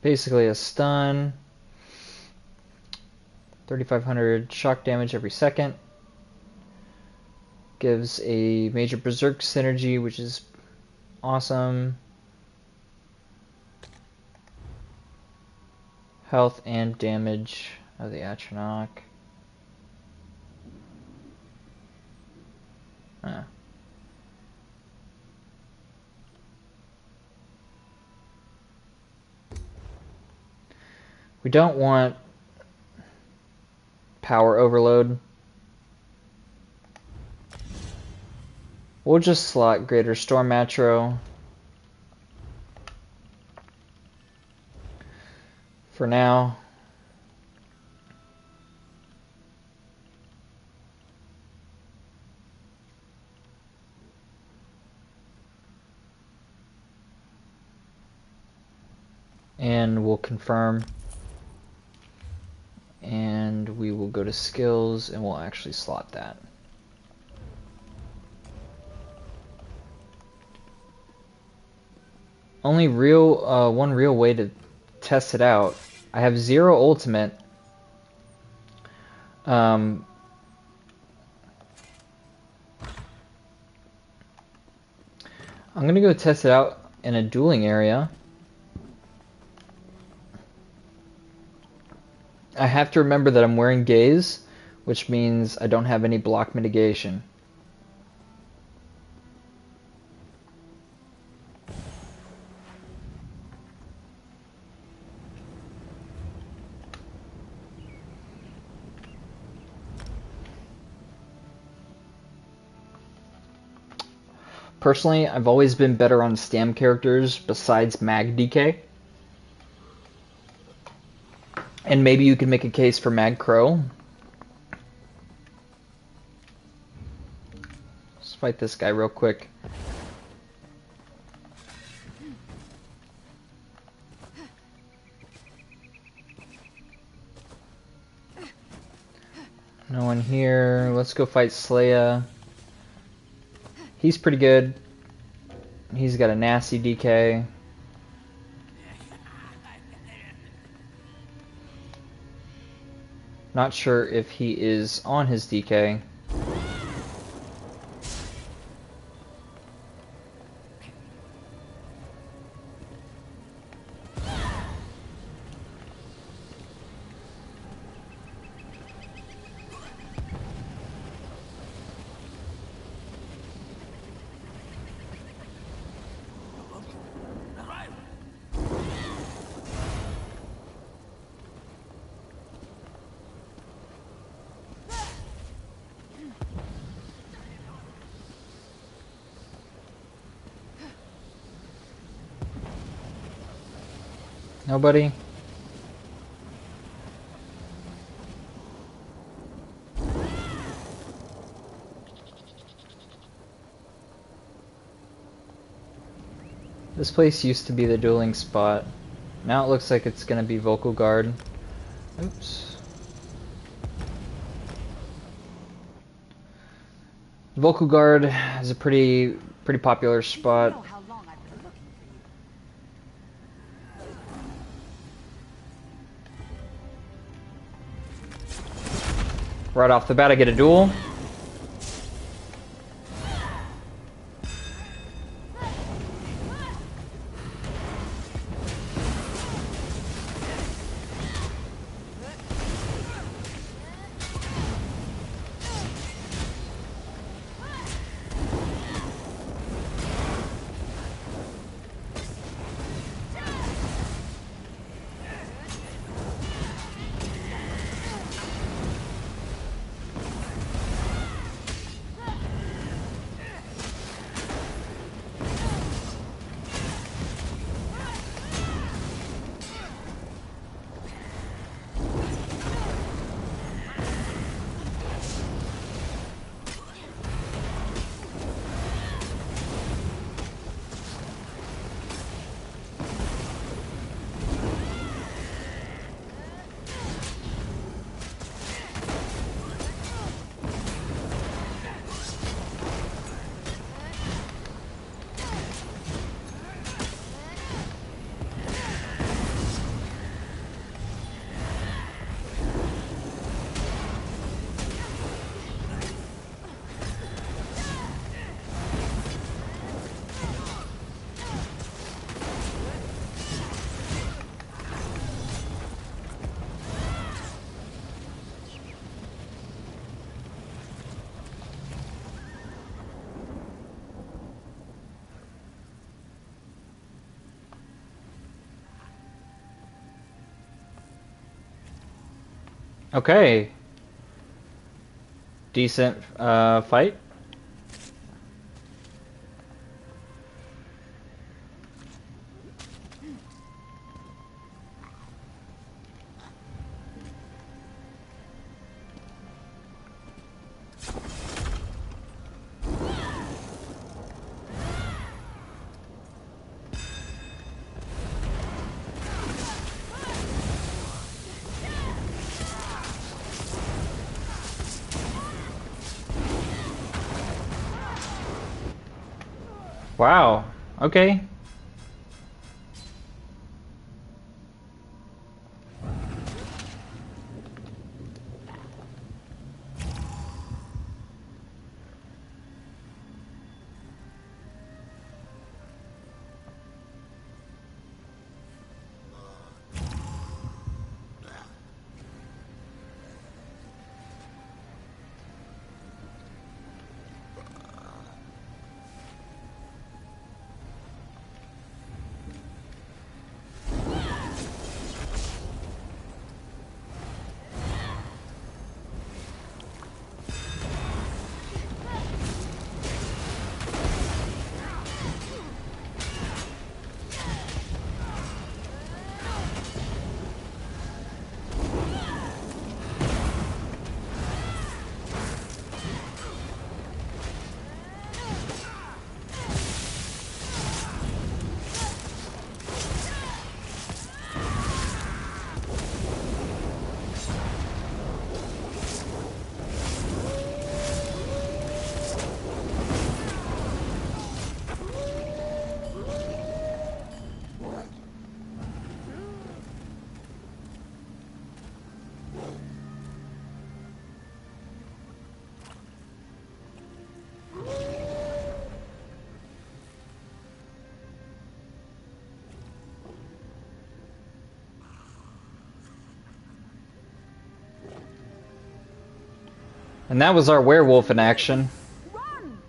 Basically a stun. 3,500 shock damage every second. Gives a major berserk synergy, which is awesome. Health and damage of the Atronach. We don't want power overload. We'll just slot Greater Storm Macro for now. And we'll confirm. And we will go to skills and we'll actually slot that. Only one real way to test it out. I have 0 ultimate. I'm gonna go test it out in a dueling area. I have to remember that I'm wearing gaze, which means I don't have any block mitigation. Personally, I've always been better on stam characters besides mag DK. And maybe you can make a case for Mag Crow. Let's fight this guy real quick. No one here. Let's go fight Slaya. He's pretty good. He's got a nasty DK. Not sure if he is on his DK. Nobody? This place used to be the dueling spot. Now it looks like it's gonna be Vocal Guard. Oops. Vocal Guard is a pretty popular spot. know how long I've been looking for you. Right off the bat I get a duel. Okay. Decent fight. Wow. Okay. And that was our werewolf in action. Run!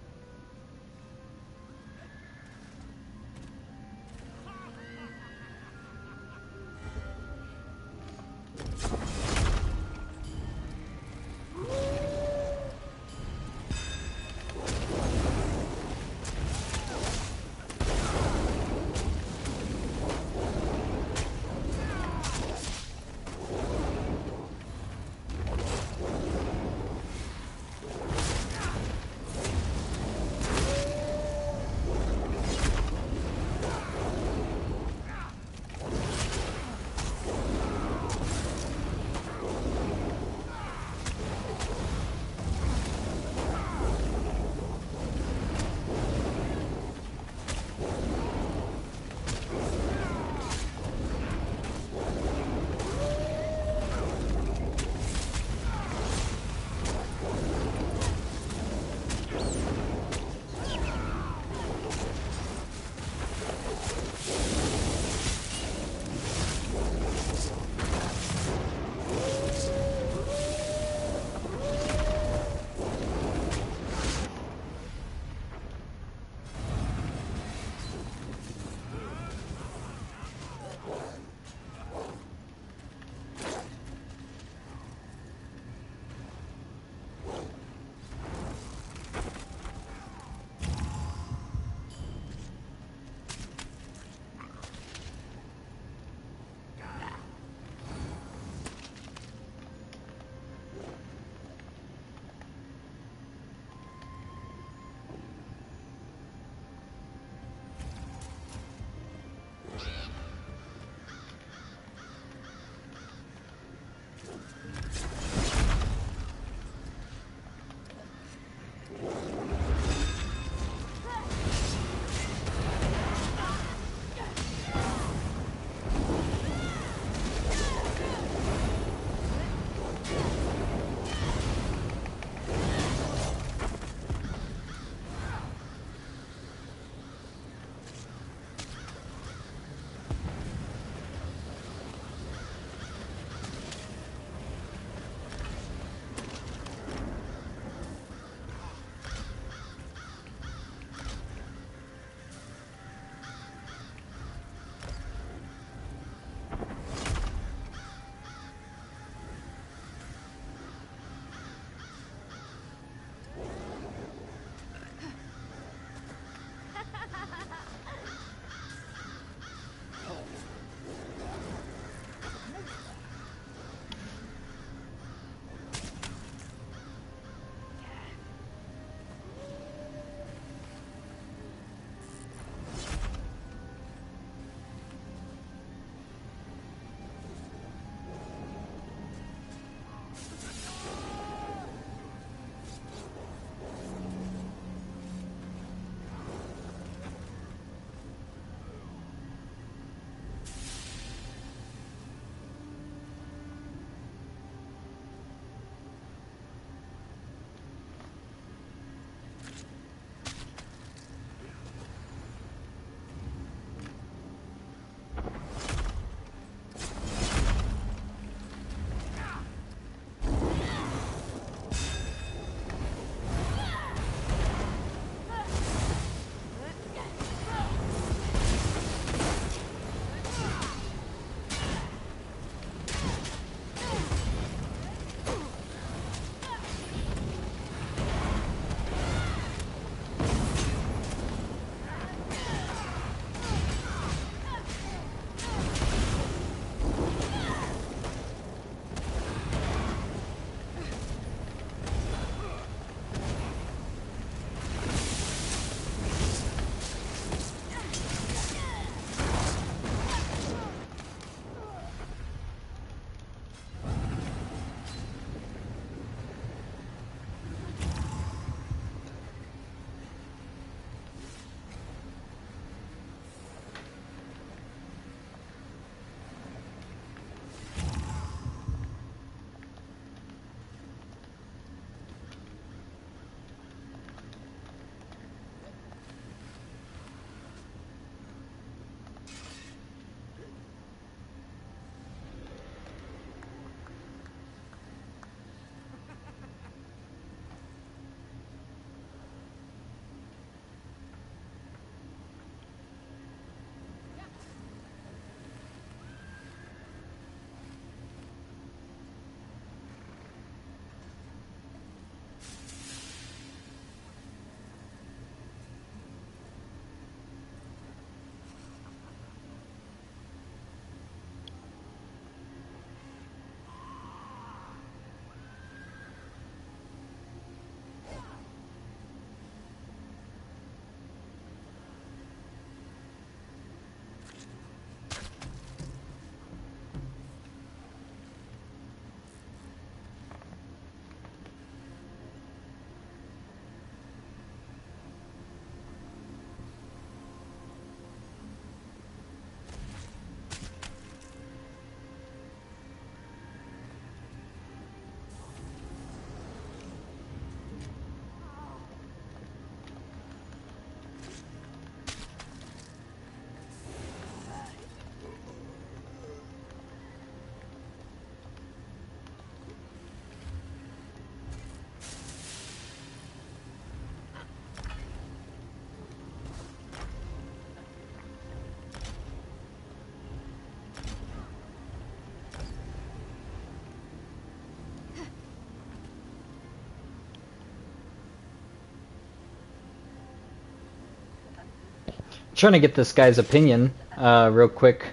trying to get this guy's opinion real quick.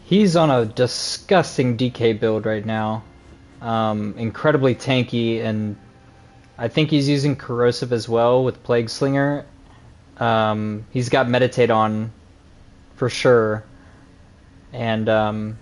He's on a disgusting DK build right now. Incredibly tanky, and I think he's using corrosive as well with Plague Slinger. He's got meditate on for sure, and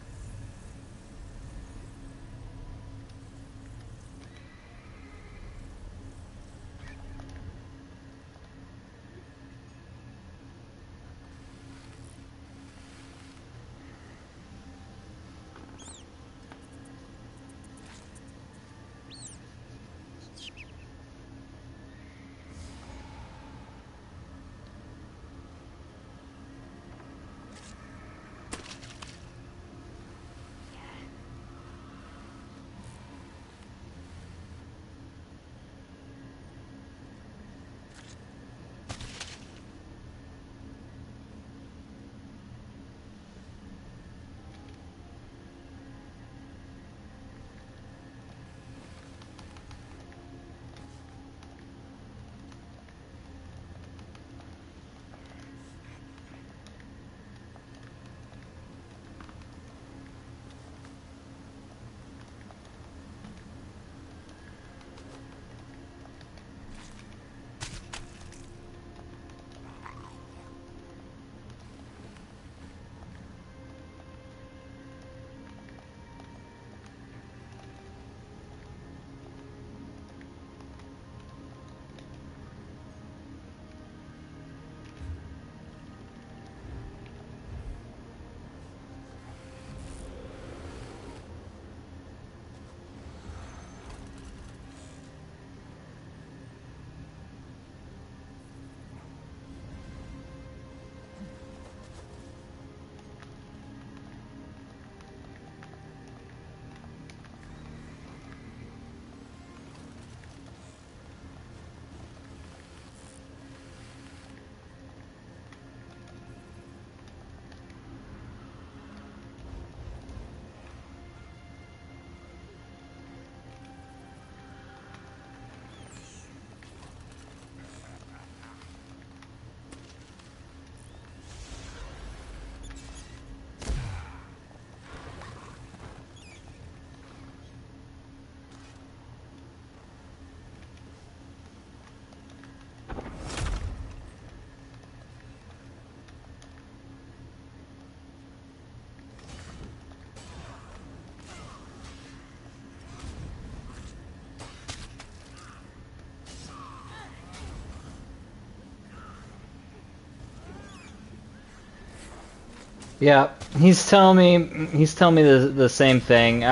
yeah, he's telling me the same thing.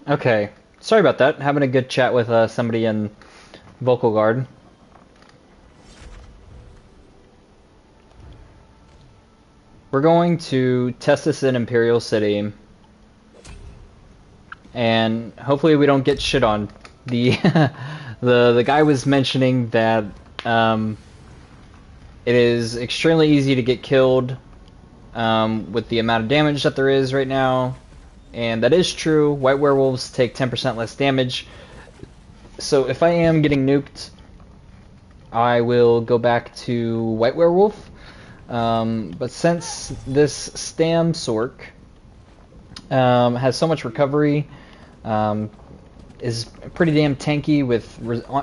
Okay, sorry about that. Having a good chat with somebody in Vocal Guard. We're going to test this in Imperial City, and hopefully we don't get shit on. The the guy was mentioning that it is extremely easy to get killed with the amount of damage that there is right now, and that is true. White werewolves take 10% less damage, so if I am getting nuked, I will go back to White Werewolf. But since this Stam Sork has so much recovery, is pretty damn tanky with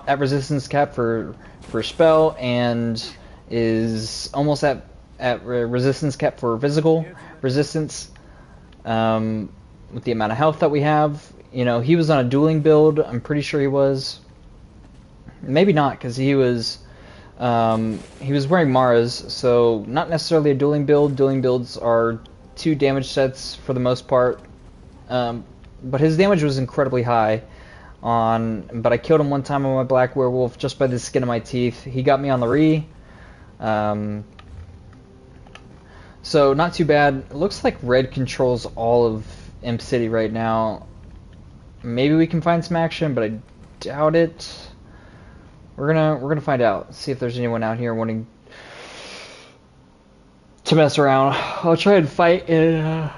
at resistance cap for spell, and is almost at resistance cap for physical resistance, with the amount of health that we have. You know, he was on a dueling build. I'm pretty sure he was. Maybe not, because he was wearing Mara's, so not necessarily a dueling build. Dueling builds are 2 damage sets for the most part, but his damage was incredibly high. But I killed him one time on my Black Werewolf just by the skin of my teeth. He got me on the re. So not too bad. It looks like Red controls all of Imp City right now. Maybe we can find some action, but I doubt it. We're gonna find out. See if there's anyone out here wanting to mess around. I'll try and fight in.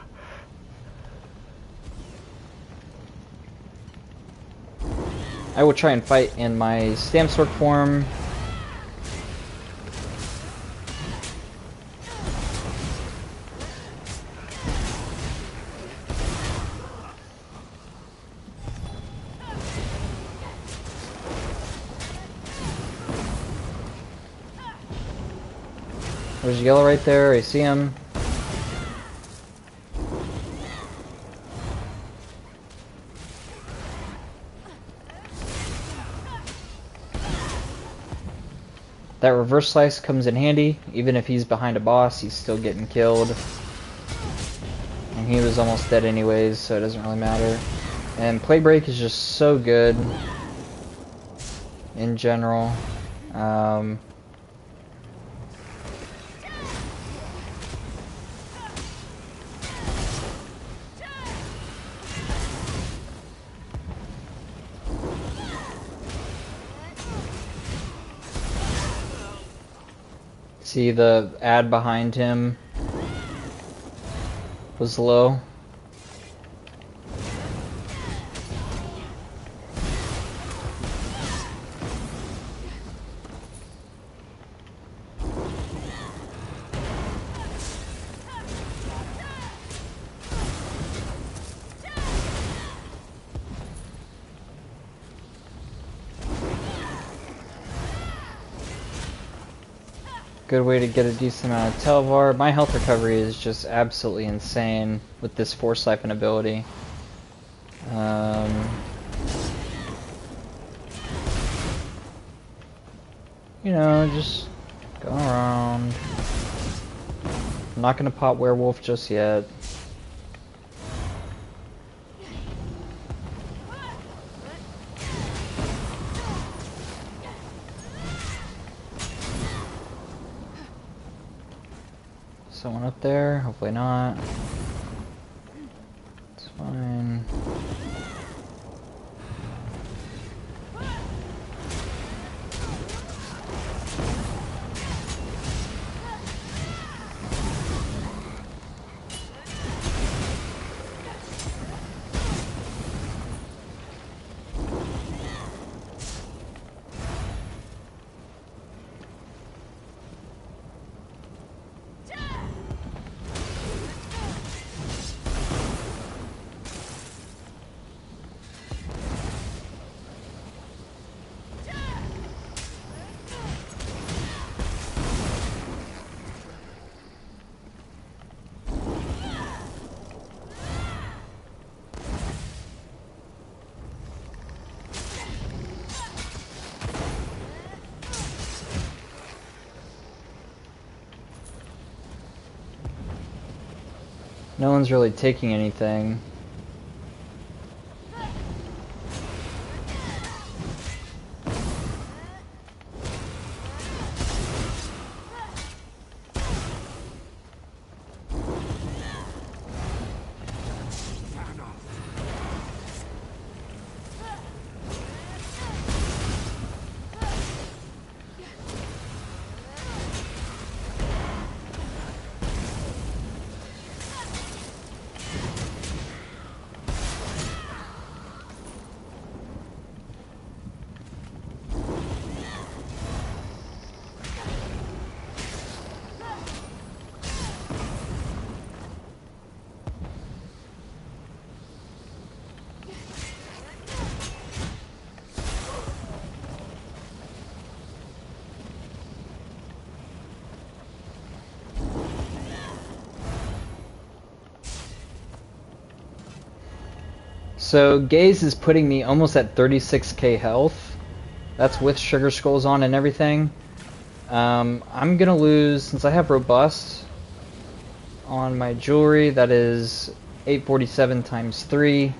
I will try and fight in my Stam Sork form. There's yellow right there, I see him. That reverse slice comes in handy. Even if he's behind a boss, he's still getting killed. And he was almost dead anyways, so it doesn't really matter. And play break is just so good in general. See, the ad behind him was low. Good way to get a decent amount of Telvar. My health recovery is just absolutely insane with this Force Siphon ability. You know, just go around. I'm not gonna pop Werewolf just yet. Someone up there? Hopefully not. It's fine. No one's really taking anything. So Gaze is putting me almost at 36k health. That's with Sugar Skulls on and everything. I'm gonna lose, since I have Robust on my jewelry, that is 847 times 3.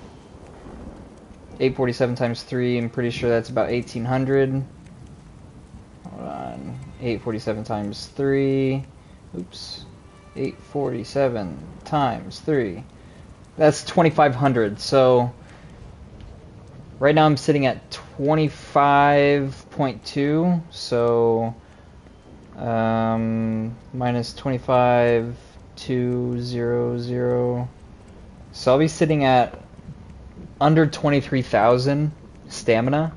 847 times 3, I'm pretty sure that's about 1800. Hold on. 847 times 3. Oops. 847 times 3. That's 2500. So right now I'm sitting at 25.2. So minus 25,200. So I'll be sitting at under 23,000 stamina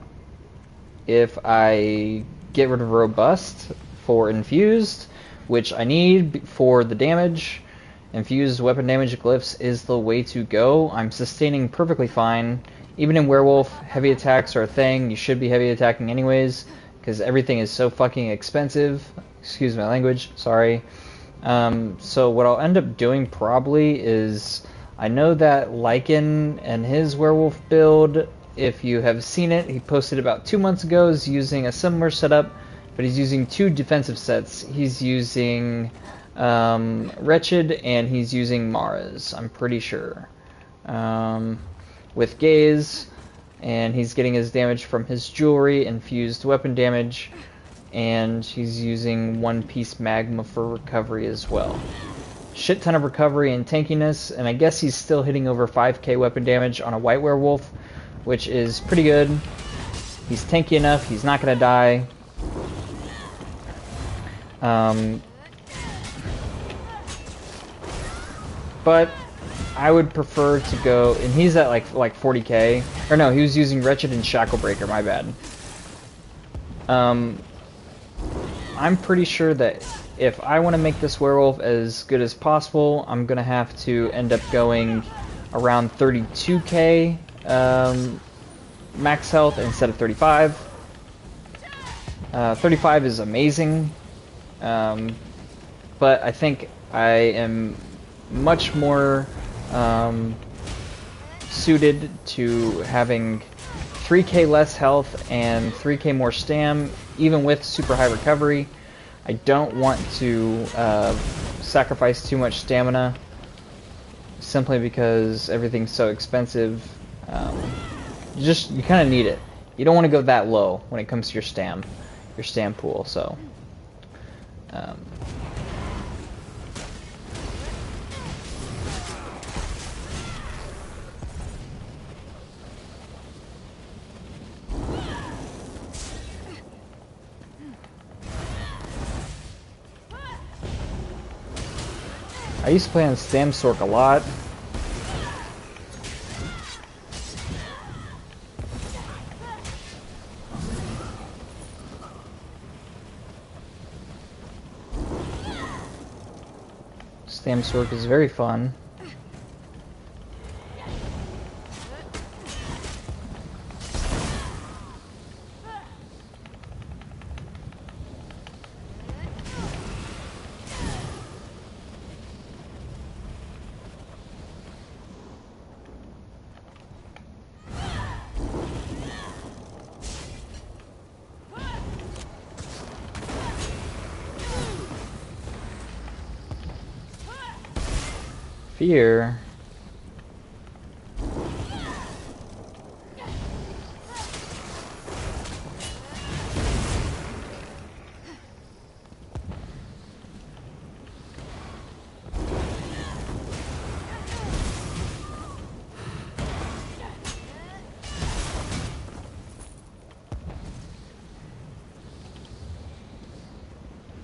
if I get rid of Robust for Infused, which I need for the damage. Infused weapon damage glyphs is the way to go. I'm sustaining perfectly fine. Even in Werewolf, heavy attacks are a thing. You should be heavy attacking anyways, because everything is so fucking expensive. Excuse my language, sorry. So what I'll end up doing probably is, I know that Lycan and his Werewolf build, if you have seen it, he posted about 2 months ago, is using a similar setup, but he's using 2 defensive sets. He's using Wretched and he's using Mara's, I'm pretty sure. With Gaze, and he's getting his damage from his jewelry, infused weapon damage, and he's using One Piece Magma for recovery as well. Shit ton of recovery and tankiness, and I guess he's still hitting over 5k weapon damage on a White Werewolf, which is pretty good. He's tanky enough, he's not gonna die. But I would prefer to go, and he's at like 40k, or no, he was using Wretched and Shacklebreaker, my bad. I'm pretty sure that if I want to make this werewolf as good as possible, I'm gonna have to end up going around 32k max health instead of 35. 35 is amazing, but I think I am much more suited to having 3k less health and 3k more stam, even with super high recovery. I don't want to sacrifice too much stamina, simply because everything's so expensive. You kind of need it. You don't want to go that low when it comes to your stam pool. So I used to play on Stam Sork a lot. Stam Sork is very fun. Fear.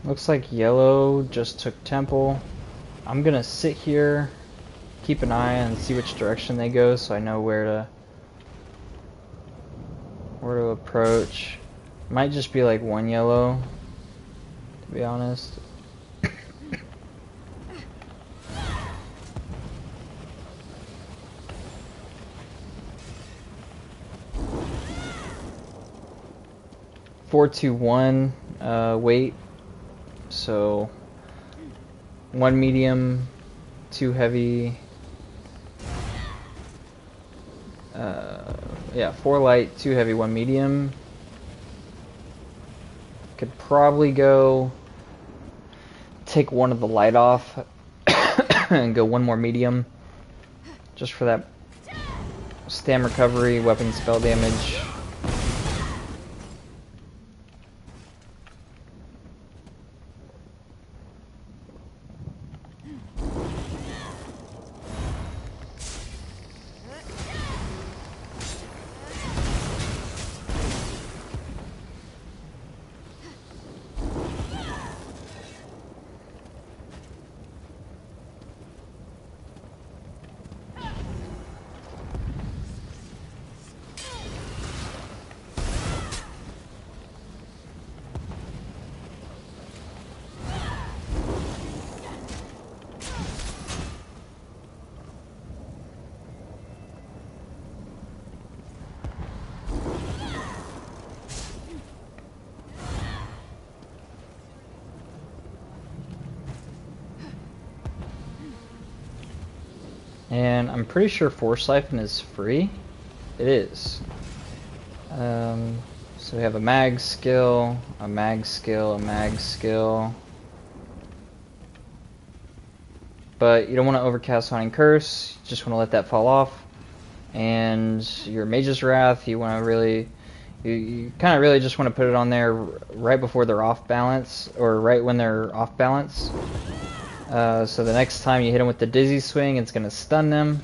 Looks like yellow just took temple. I'm gonna sit here, keep an eye and see which direction they go, so I know where to approach. Might just be like one yellow, to be honest. Four, two, one. Weight. So 1 medium, 2 heavy, Yeah, 4 light, 2 heavy, 1 medium. Could probably go take 1 of the light off and go 1 more medium, just for that stam recovery, weapon spell damage. And I'm pretty sure Force Siphon is free. It is. So we have a mag skill, a mag skill, a mag skill. But you don't want to overcast Haunting Curse, you just want to let that fall off. And your Mage's Wrath, you want to really, you kind of really just want to put it on there right before they're off balance, or right when they're off balance. So the next time you hit them with the Dizzy Swing, it's going to stun them.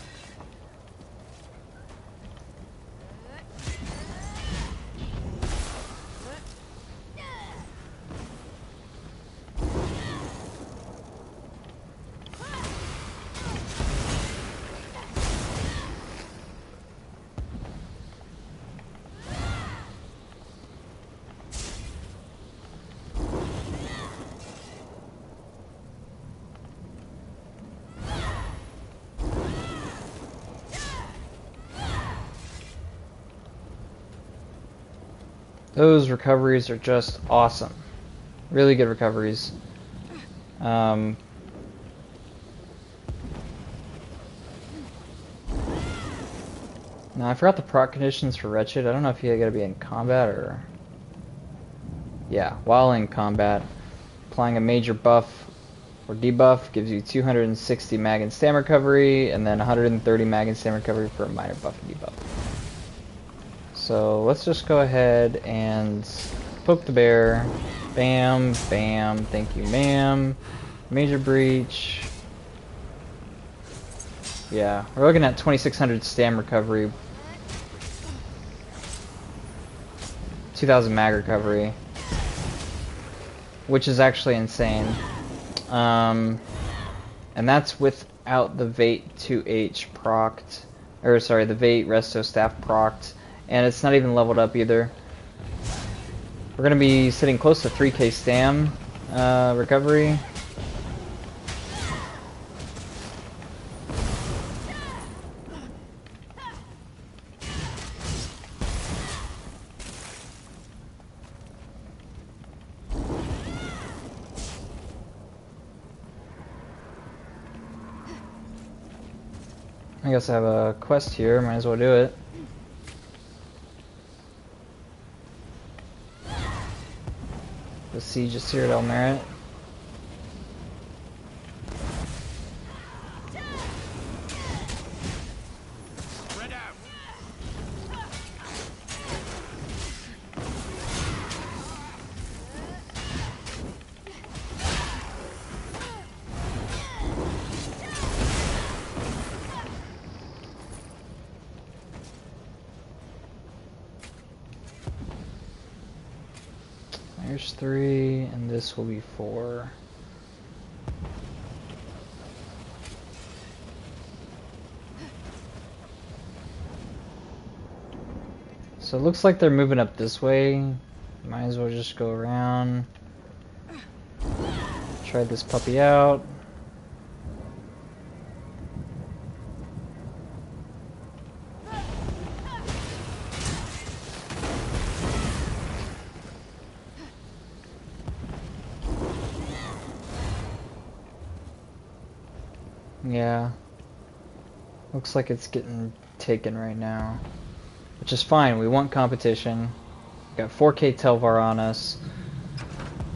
Those recoveries are just awesome. Really good recoveries. Now I forgot the proc conditions for Wretched. I don't know if you gotta be in combat or... Yeah, while in combat, applying a major buff or debuff gives you 260 mag and stam recovery, and then 130 mag and stam recovery for a minor buff and debuff. So let's just go ahead and poke the bear. Bam, bam, thank you ma'am. Major breach. Yeah, we're looking at 2600 stam recovery. 2000 mag recovery. Which is actually insane. And that's without the Vate 2H procced. Or sorry, the Vate Resto Staff procced. And it's not even leveled up either. We're going to be sitting close to 3k stam recovery. I guess I have a quest here, might as well do it. The Siege of Cyrodiil Merit. There's 3, and this will be 4. So it looks like they're moving up this way. Might as well just go around. Try this puppy out. Yeah. Looks like it's getting taken right now. Which is fine, we want competition. Got 4K Telvar on us.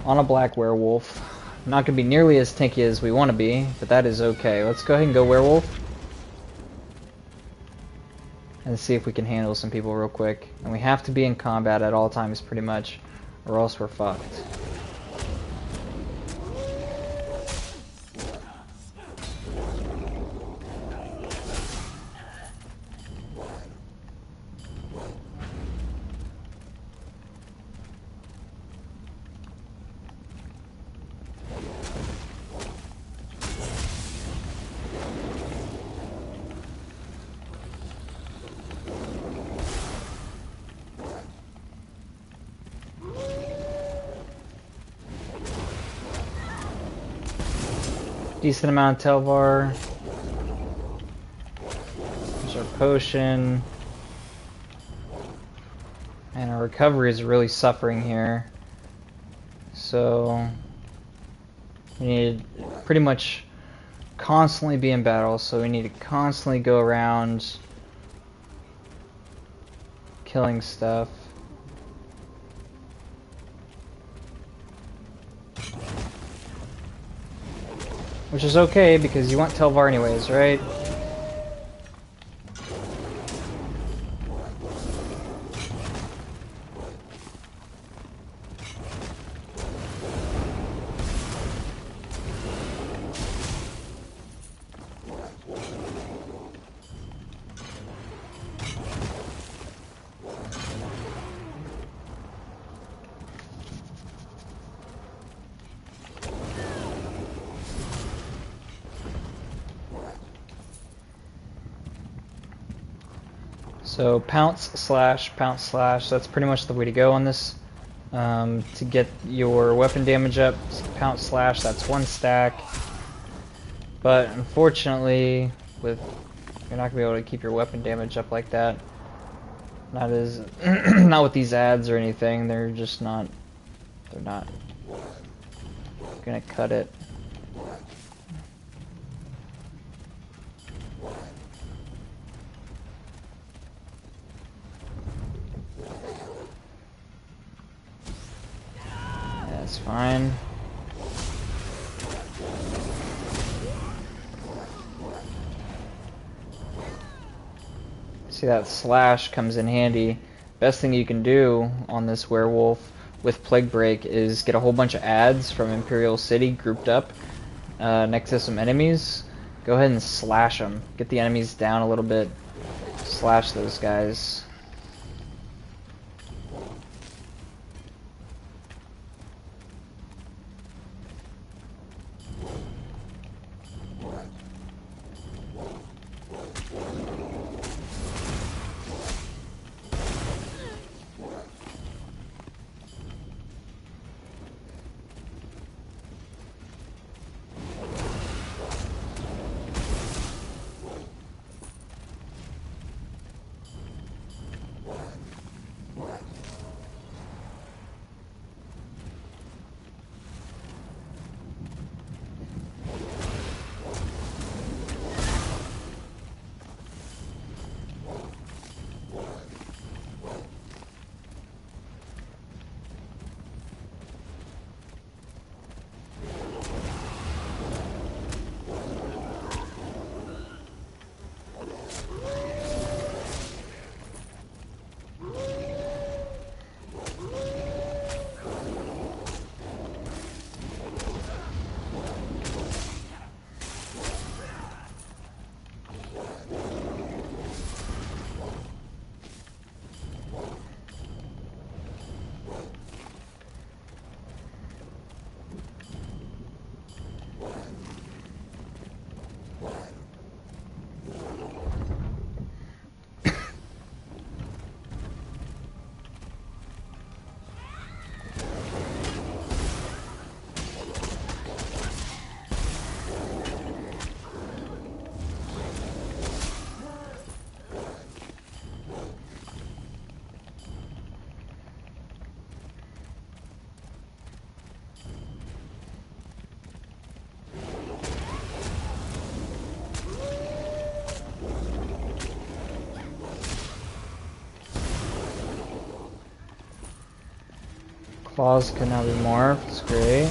On a black werewolf. Not going to be nearly as tanky as we want to be, but that is okay. Let's go ahead and go werewolf. And see if we can handle some people real quick. And we have to be in combat at all times pretty much, or else we're fucked. Decent amount of Telvar. There's our potion. And our recovery is really suffering here. So we need to pretty much constantly be in battle, so we need to constantly go around killing stuff. Which is okay, because you want Telvar anyways, right? So pounce slash, that's pretty much the way to go on this. To get your weapon damage up, pounce slash, that's 1 stack. But unfortunately, you're not gonna be able to keep your weapon damage up like that. Not as, not with these ads or anything. They're not gonna cut it. That's fine. See, that slash comes in handy. Best thing you can do on this werewolf with Plague Break is get a whole bunch of ads from Imperial City grouped up next to some enemies. Go ahead and slash them. Get the enemies down a little bit. Slash those guys. Boss can now be morphed. It's great.